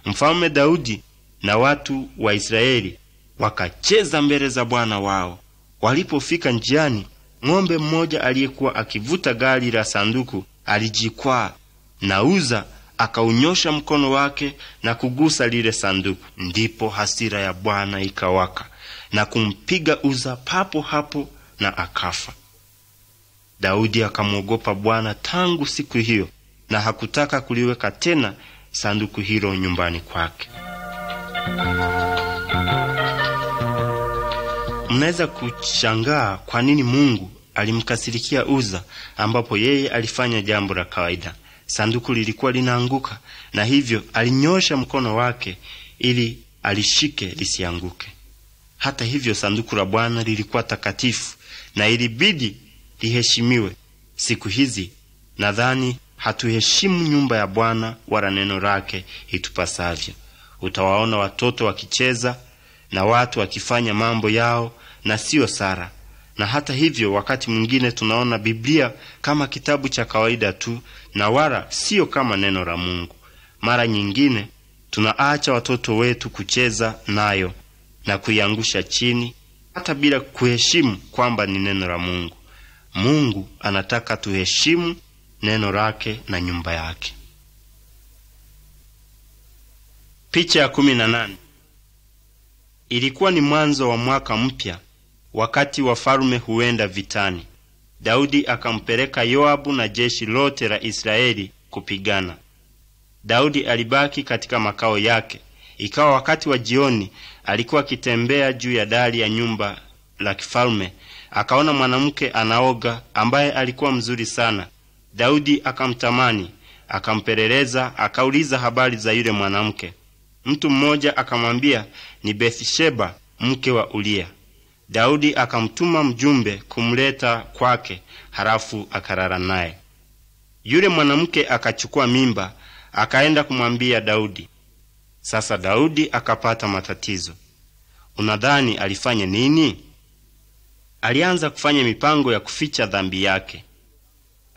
Mfalme Daudi na watu wa Israeli wakacheza mbele za Bwana wao. Walipofika njiani, ng'ombe mmoja aliyekuwa akivuta gari la sanduku alijikwaa, na Uza akaunyosha mkono wake na kugusa lile sanduku. Ndipo hasira ya Bwana ikawaka na kumpiga Uza papo hapo na akafa. Daudi akamwogopa Bwana tangu siku hiyo na hakutaka kuliweka tena sanduku hilo nyumbani kwake. Mnaweza kushangaa kwa nini Mungu alimkasirikia Uza ambapo yeye alifanya jambo la kawaida. Sanduku lilikuwa linaanguka, na hivyo alinyosha mkono wake ili alishike lisianguke. Hata hivyo, sanduku la Bwana lilikuwa takatifu na ilibidi liheshimiwe. Siku hizi nadhani hatuheshimu nyumba ya Bwana wala neno lake itupasavyo. Utawaona watoto wakicheza na watu wakifanya mambo yao na sio sara. Na hata hivyo, wakati mwingine tunaona Biblia kama kitabu cha kawaida tu na wala sio kama neno la Mungu. Mara nyingine tunaacha watoto wetu kucheza nayo na kuiangusha chini hata bila kuheshimu kwamba ni neno la Mungu. Mungu anataka tuheshimu neno lake na nyumba yake. Picha ya 18. Ilikuwa ni mwanzo wa mwaka mpya, wakati wafalme huenda vitani. Daudi akampeleka Yoabu na jeshi lote la Israeli kupigana. Daudi alibaki katika makao yake. Ikawa wakati wa jioni, alikuwa akitembea juu ya dari ya nyumba la kifalme, akaona mwanamke anaoga ambaye alikuwa mzuri sana. Daudi akamtamani, akampeleleza, akauliza habari za yule mwanamke. Mtu mmoja akamwambia ni Bathsheba, mke wa Uria. Daudi akamtuma mjumbe kumleta kwake, halafu akalala naye. Yule mwanamke akachukua mimba, akaenda kumwambia Daudi. Sasa Daudi akapata matatizo. Unadhani alifanya nini? Alianza kufanya mipango ya kuficha dhambi yake.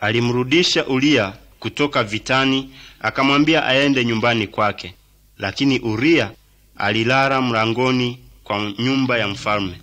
Alimrudisha Uria kutoka vitani, akamwambia aende nyumbani kwake. Lakini Uria alilala mlangoni kwa nyumba ya mfalme.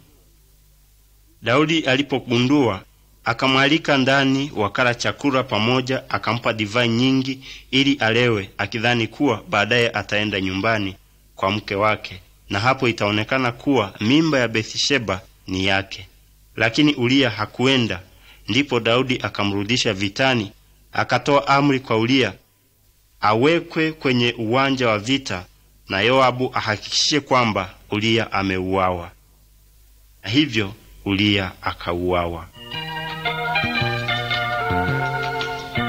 Daudi alipogundua, akamwalika ndani, wakala chakula pamoja, akampa divai nyingi ili alewe, akidhani kuwa baadaye ataenda nyumbani kwa mke wake, na hapo itaonekana kuwa mimba ya Bathsheba ni yake. Lakini Uria hakuenda. Ndipo Daudi akamrudisha vitani, akatoa amri kwa Uria awekwe kwenye uwanja wa vita, na Yoabu ahakikishe kwamba Uria ameuawa. Na hivyo Uria akauawa.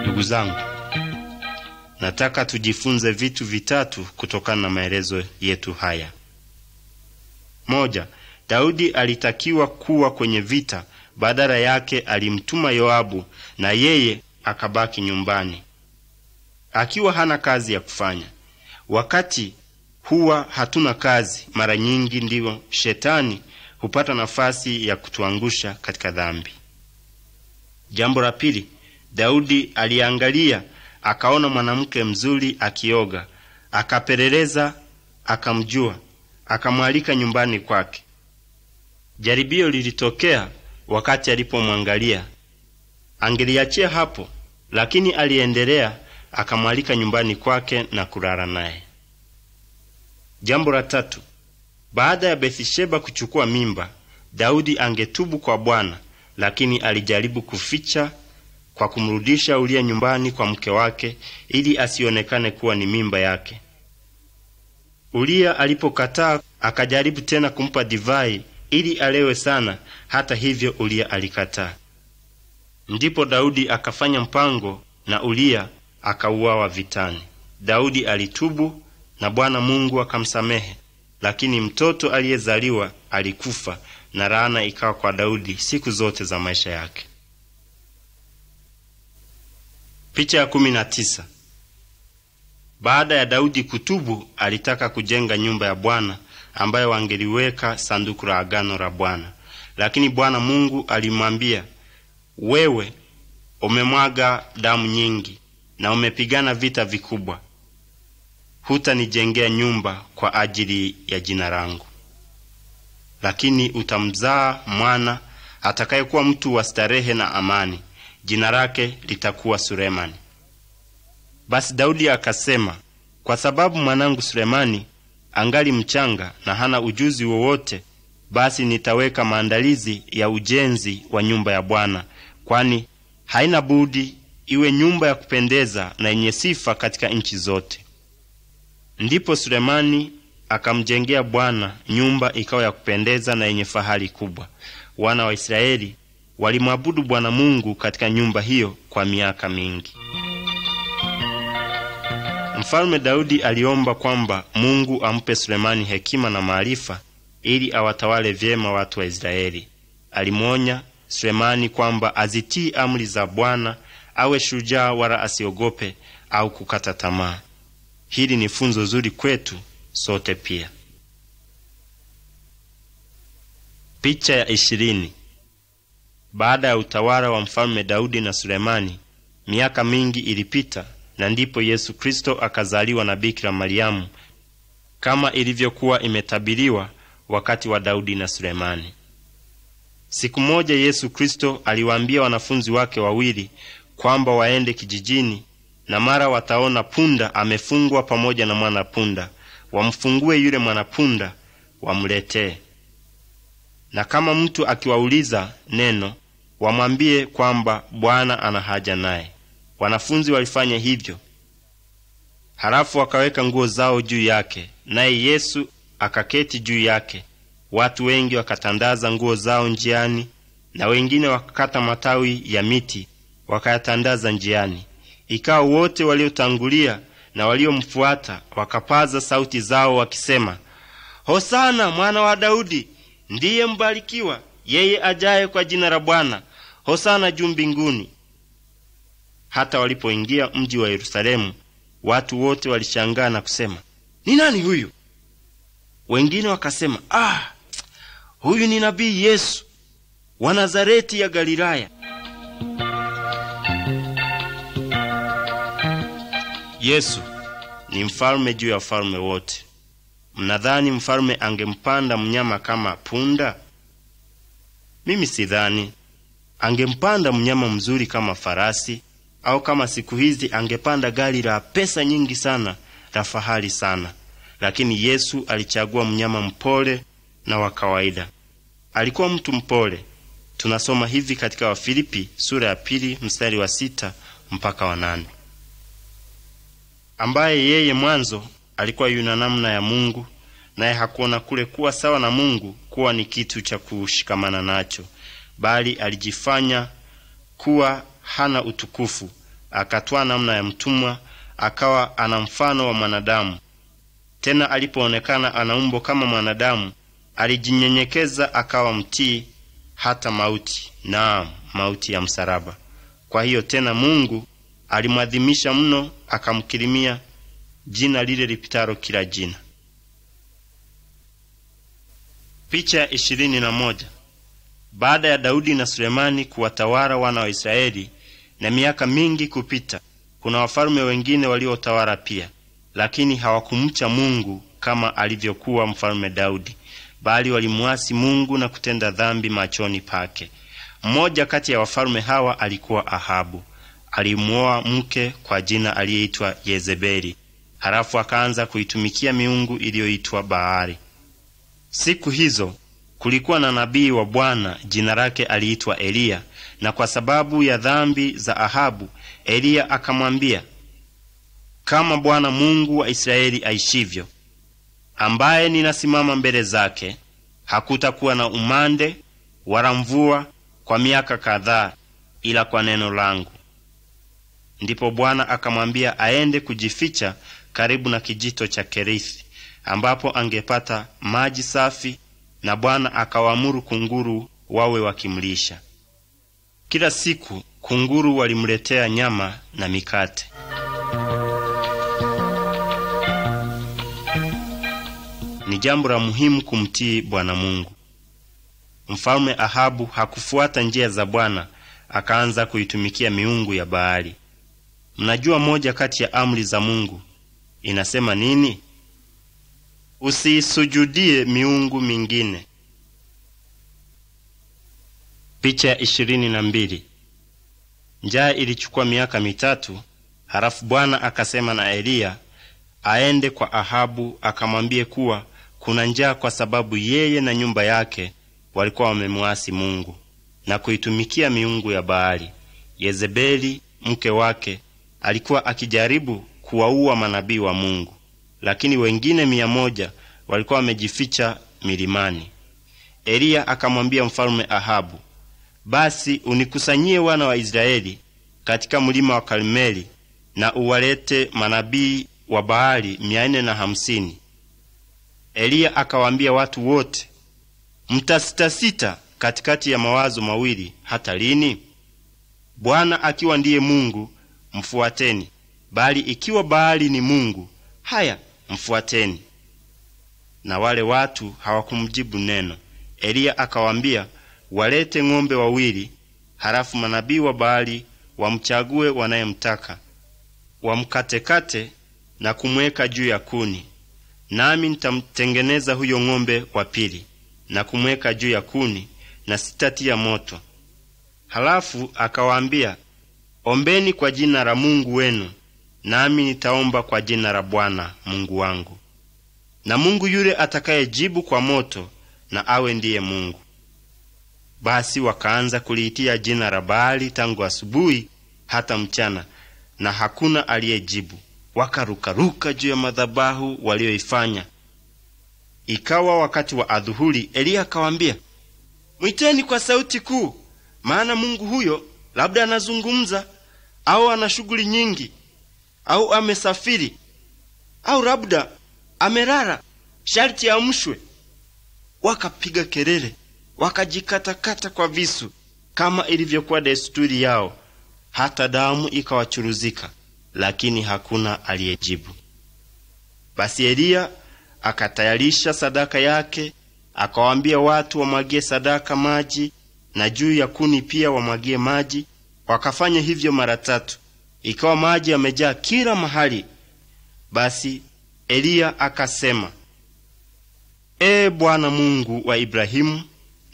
Ndugu zangu, nataka tujifunze vitu vitatu kutokana na maelezo yetu haya. 1. Daudi alitakiwa kuwa kwenye vita, badala yake alimtuma Yoabu na yeye akabaki nyumbani akiwa hana kazi ya kufanya. Wakati huwa hatuna kazi, mara nyingi ndivyo shetani hupata nafasi ya kutuangusha katika dhambi. Jambo la pili, Daudi aliangalia, akaona mwanamke mzuri akioga, akapeleleza, akamjua, akamwalika nyumbani kwake. Jaribio lilitokea wakati alipomwangalia. Angeliachia hapo, lakini aliendelea, akamwalika nyumbani kwake na kulala naye. Jambo la tatu, baada ya Bathsheba kuchukua mimba, Daudi angetubu kwa Bwana, lakini alijaribu kuficha kwa kumrudisha Uria nyumbani kwa mke wake ili asionekane kuwa ni mimba yake. Uria alipokataa, akajaribu tena kumpa divai ili alewe sana. Hata hivyo Uria alikataa. Ndipo Daudi akafanya mpango na Uria akauawa vitani. Daudi alitubu na Bwana Mungu akamsamehe, lakini mtoto aliyezaliwa alikufa na laana ikawa kwa Daudi siku zote za maisha yake. Picha ya 19. Baada ya Daudi kutubu, alitaka kujenga nyumba ya Bwana ambayo wangeliweka sanduku la agano la Bwana. Lakini Bwana Mungu alimwambia, wewe umemwaga damu nyingi na umepigana vita vikubwa. Hutanijengea nyumba kwa ajili ya jina langu, lakini utamzaa mwana atakayekuwa mtu wa starehe na amani. Jina lake litakuwa Sulemani. Basi Daudi akasema, kwa sababu mwanangu Sulemani angali mchanga na hana ujuzi wowote, basi nitaweka maandalizi ya ujenzi wa nyumba ya Bwana, kwani haina budi iwe nyumba ya kupendeza na yenye sifa katika nchi zote. Ndipo Sulemani akamjengea Bwana nyumba ikawa ya kupendeza na yenye fahari kubwa. Wana wa Israeli walimwabudu Bwana Mungu katika nyumba hiyo kwa miaka mingi. Mfalme Daudi aliomba kwamba Mungu ampe Sulemani hekima na maarifa ili awatawale vyema watu wa Israeli. Alimuonya Sulemani kwamba azitii amri za Bwana, awe shujaa wala asiogope au kukata tamaa. Hili ni funzo zuri kwetu sote pia. Picha ya 20. Baada ya utawala wa mfalme Daudi na Sulemani, miaka mingi ilipita, na ndipo Yesu Kristo akazaliwa na Bikira Mariamu kama ilivyokuwa imetabiriwa wakati wa Daudi na Sulemani. Siku moja Yesu Kristo aliwaambia wanafunzi wake wawili kwamba waende kijijini, na mara wataona punda amefungwa pamoja na mwanapunda, wamfungue yule mwanapunda wamletee. Na kama mtu akiwauliza neno, wamwambie kwamba Bwana ana haja naye. Wanafunzi walifanya hivyo. Halafu wakaweka nguo zao juu yake, naye Yesu akaketi juu yake. Watu wengi wakatandaza nguo zao njiani, na wengine wakakata matawi ya miti wakayatandaza njiani. Ikawa wote waliotangulia na waliomfuata wakapaza sauti zao wakisema, Hosana mwana wa Daudi! Ndiye mbarikiwa yeye ajaye kwa jina la Bwana! Hosana juu mbinguni! Hata walipoingia mji wa Yerusalemu, watu wote walishangaa na kusema, ni nani huyu? Wengine wakasema, huyu ni nabii Yesu wa Nazareti ya Galilaya. Yesu ni mfalme juu ya wafalme wote. Mnadhani mfalme angempanda mnyama kama punda? Mimi sidhani. Angempanda mnyama mzuri kama farasi, au kama siku hizi angepanda gari la pesa nyingi sana la fahari sana. Lakini Yesu alichagua mnyama mpole na wa kawaida. Alikuwa mtu mpole. Tunasoma hivi katika Wafilipi sura ya 2 mstari wa 6 mpaka wa 8. Ambaye yeye mwanzo alikuwa yuna namna ya Mungu, naye hakuona kule kuwa sawa na Mungu kuwa ni kitu cha kushikamana nacho, bali alijifanya kuwa hana utukufu, akatwaa namna ya mtumwa, akawa ana mfano wa mwanadamu. Tena alipoonekana ana umbo kama mwanadamu, alijinyenyekeza akawa mtii hata mauti, naam, mauti ya msalaba. Kwa hiyo tena Mungu alimwadhimisha mno, akamkirimia jina lile lipitalo kila jina. Picha ya 21. Baada ya Daudi na Sulemani kuwatawala wana wa Israeli na miaka mingi kupita, kuna wafalme wengine waliotawala pia, lakini hawakumcha Mungu kama alivyokuwa mfalme Daudi, bali walimuasi Mungu na kutenda dhambi machoni pake. Mmoja kati ya wafalme hawa alikuwa Ahabu. Alimuoa mke kwa jina aliyeitwa Yezebeli, halafu akaanza kuitumikia miungu iliyoitwa Baali. Siku hizo kulikuwa na nabii wa Bwana jina lake aliitwa Eliya, na kwa sababu ya dhambi za Ahabu, Eliya akamwambia, kama Bwana Mungu wa Israeli aishivyo, ambaye ninasimama mbele zake, hakutakuwa na umande wala mvua kwa miaka kadhaa, ila kwa neno langu. Ndipo Bwana akamwambia aende kujificha karibu na kijito cha Kerithi, ambapo angepata maji safi, na Bwana akawaamuru kunguru wawe wakimlisha. Kila siku kunguru walimletea nyama na mikate. Ni jambo la muhimu kumtii Bwana Mungu. Mfalme Ahabu hakufuata njia za Bwana, akaanza kuitumikia miungu ya Baali. Mnajua moja kati ya amri za Mungu inasema nini? Usiisujudie miungu mingine. Picha ya 22. Njaa ilichukua miaka 3, halafu Bwana akasema na Eliya aende kwa Ahabu akamwambie kuwa kuna njaa kwa sababu yeye na nyumba yake walikuwa wamemwasi Mungu na kuitumikia miungu ya Baali. Yezebeli mke wake alikuwa akijaribu kuwaua manabii wa Mungu, lakini wengine 100 walikuwa wamejificha milimani. Eliya akamwambia mfalme Ahabu, basi unikusanyie wana wa Israeli katika mlima wa Karmeli na uwalete manabii wa Baali 450. Eliya akawaambia watu wote, mtasitasita katikati ya mawazo mawili hata lini? Bwana akiwa ndiye Mungu, mfuateni, bali ikiwa Baali ni mungu, haya mfuateni. Na wale watu hawakumjibu neno. Eliya akawaambia walete ng'ombe 2, halafu manabii wa Baali wamchague wanayemtaka, wamkatekate na kumweka juu ya kuni, nami nitamtengeneza huyo ng'ombe wa pili na kumweka juu ya kuni, na sitatia moto. Halafu akawaambia, ombeni kwa jina la Mungu wenu, nami nitaomba kwa jina la Bwana Mungu wangu, na Mungu yule atakayejibu kwa moto na awe ndiye Mungu. Basi wakaanza kuliitia jina la Baali tangu asubuhi hata mchana, na hakuna aliyejibu. Wakarukaruka juu ya madhabahu walioifanya. Ikawa wakati wa adhuhuri, Eliya akawaambia, mwiteni kwa sauti kuu, maana Mungu huyo labda anazungumza, au ana shughuli nyingi, au amesafiri, au labda amelala, sharti amshwe. Wakapiga kelele, wakajikatakata kwa visu kama ilivyokuwa desturi yao, hata damu ikawachuruzika, lakini hakuna aliyejibu. Basi Eliya akatayarisha sadaka yake, akawaambia watu wamwagie sadaka maji, na juu ya kuni pia wamwagie maji. Wakafanya hivyo mara 3, ikawa maji yamejaa kila mahali. Basi Eliya akasema, Ee Bwana Mungu wa Ibrahimu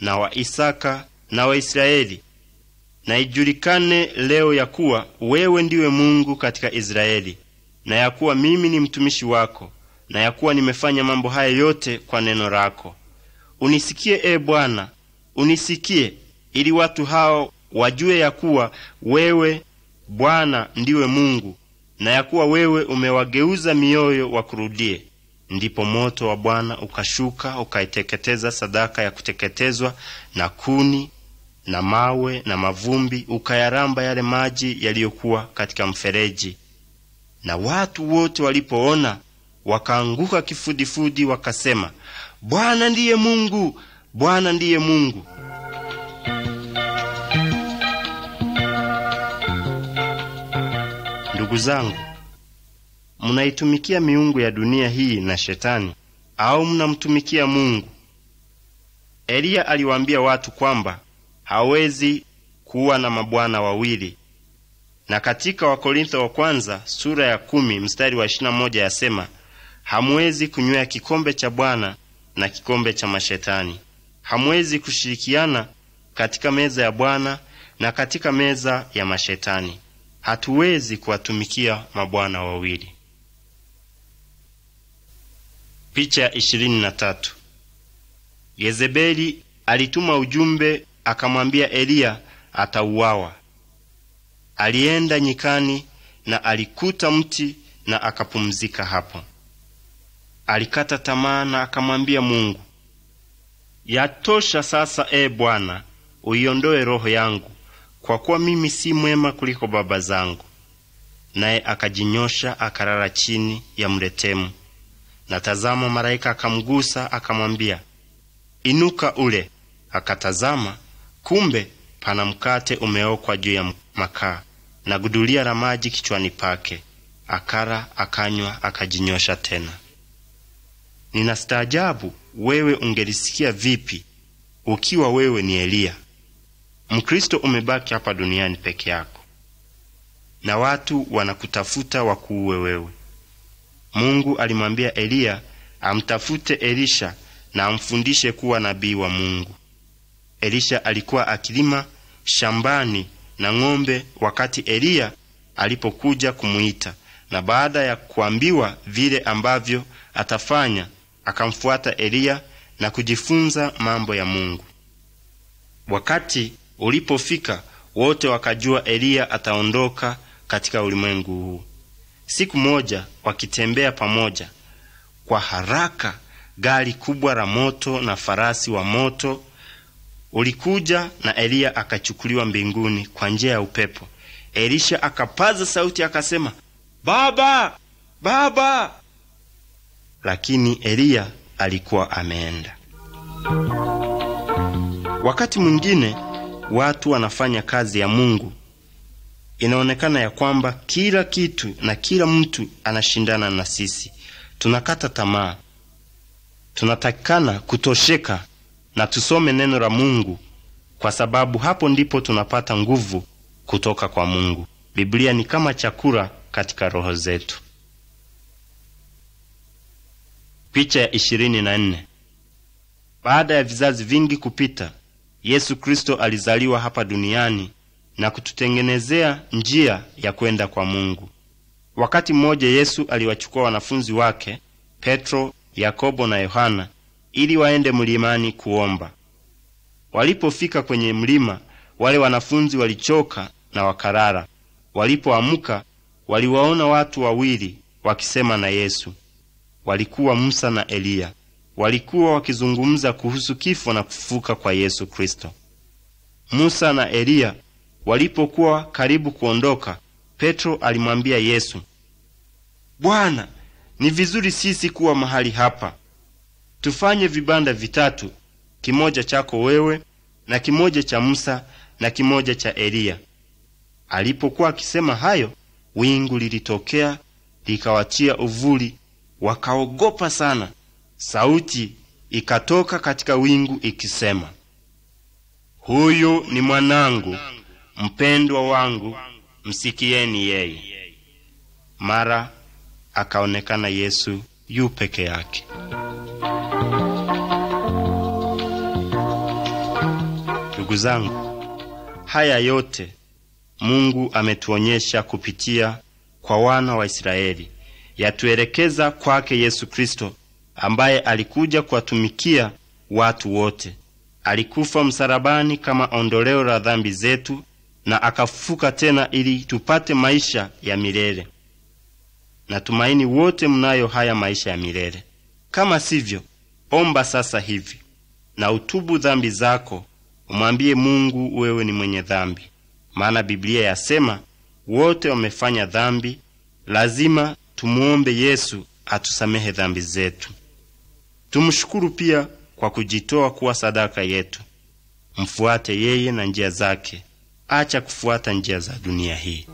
na wa Isaka na wa Israeli, na ijulikane leo ya kuwa wewe ndiwe Mungu katika Israeli, na ya kuwa mimi ni mtumishi wako, na ya kuwa nimefanya mambo haya yote kwa neno lako. Unisikie Ee Bwana, unisikie, ili watu hao wajue ya kuwa wewe Bwana ndiwe Mungu, na ya kuwa wewe umewageuza mioyo wakurudie. Ndipo moto wa Bwana ukashuka ukaiteketeza sadaka ya kuteketezwa na kuni na mawe na mavumbi, ukayaramba yale maji yaliyokuwa katika mfereji. Na watu wote walipoona wakaanguka kifudifudi, wakasema, Bwana ndiye Mungu, Bwana ndiye Mungu. Ndugu zangu, mnaitumikia miungu ya dunia hii na Shetani, au mnamtumikia Mungu? Eliya aliwaambia watu kwamba hawezi kuwa na mabwana wawili. Na katika Wakorintho wa kwanza sura ya 10 mstari wa 21 yasema, hamwezi kunywea kikombe cha Bwana na kikombe cha mashetani. Hamwezi kushirikiana katika meza ya Bwana na katika meza ya mashetani. Hatuwezi kuwatumikia mabwana wawili. Picha ya 23. Yezebeli alituma ujumbe akamwambia Eliya atauawa. Alienda nyikani na alikuta mti na akapumzika hapo. Alikata tamaa na akamwambia Mungu, yatosha sasa, Ee Bwana, uiondoe roho yangu, kwa kuwa mimi si mwema kuliko baba zangu. naye akajinyosha akalala chini ya mretemu. Na tazama, malaika akamgusa akamwambia, inuka ule. Akatazama, kumbe pana mkate umeokwa juu ya makaa na gudulia la maji kichwani pake. Akala, akanywa, akajinyosha tena. Ninastaajabu wewe ungelisikia vipi ukiwa wewe ni Eliya. Mkristo, umebaki hapa duniani peke yako na watu wanakutafuta wakuue wewe. Mungu alimwambia Eliya amtafute Elisha na amfundishe kuwa nabii wa Mungu. Elisha alikuwa akilima shambani na ng'ombe wakati Eliya alipokuja kumuita, na baada ya kuambiwa vile ambavyo atafanya, akamfuata Eliya na kujifunza mambo ya Mungu. Wakati ulipofika, wote wakajua Eliya ataondoka katika ulimwengu huu. Siku moja wakitembea pamoja, kwa haraka gari kubwa la moto na farasi wa moto ulikuja, na Eliya akachukuliwa mbinguni kwa njia ya upepo. Elisha akapaza sauti akasema, Baba! Baba! Lakini Eliya alikuwa ameenda. Wakati mwingine watu wanafanya kazi ya Mungu, inaonekana ya kwamba kila kitu na kila mtu anashindana na sisi. Tunakata tamaa. Tunatakikana kutosheka na tusome neno la Mungu, kwa sababu hapo ndipo tunapata nguvu kutoka kwa Mungu. Biblia ni kama chakula katika roho zetu. Picha ya 24. Baada ya vizazi vingi kupita, Yesu Kristo alizaliwa hapa duniani na kututengenezea njia ya kwenda kwa Mungu. Wakati mmoja Yesu aliwachukua wanafunzi wake, Petro, Yakobo na Yohana, ili waende mlimani kuomba. Walipofika kwenye mlima, wale wanafunzi walichoka na wakalala. Walipoamka, waliwaona watu wawili wakisema na Yesu. Walikuwa Musa na Eliya. Walikuwa wakizungumza kuhusu kifo na kufufuka kwa Yesu Kristo. Musa na Eliya walipokuwa karibu kuondoka, Petro alimwambia Yesu, Bwana, ni vizuri sisi kuwa mahali hapa. Tufanye vibanda vitatu, kimoja chako wewe na kimoja cha Musa na kimoja cha Eliya. Alipokuwa akisema hayo, wingu lilitokea likawatia uvuli, wakaogopa sana. Sauti ikatoka katika wingu ikisema, huyu ni mwanangu mpendwa wangu, msikieni yeye. Mara akaonekana Yesu yu peke yake. Ndugu zangu, haya yote Mungu ametuonyesha kupitia kwa wana wa Israeli. Yatuelekeza kwake Yesu Kristo, ambaye alikuja kuwatumikia watu wote. Alikufa msalabani kama ondoleo la dhambi zetu na akafufuka tena ili tupate maisha ya milele. Natumaini wote mnayo haya maisha ya milele. Kama sivyo, omba sasa hivi na utubu dhambi zako, umwambie Mungu wewe ni mwenye dhambi. Maana Biblia yasema wote wamefanya dhambi, lazima tumuombe Yesu atusamehe dhambi zetu. Tumshukuru pia kwa kujitoa kuwa sadaka yetu. Mfuate yeye na njia zake. Acha kufuata njia za dunia hii.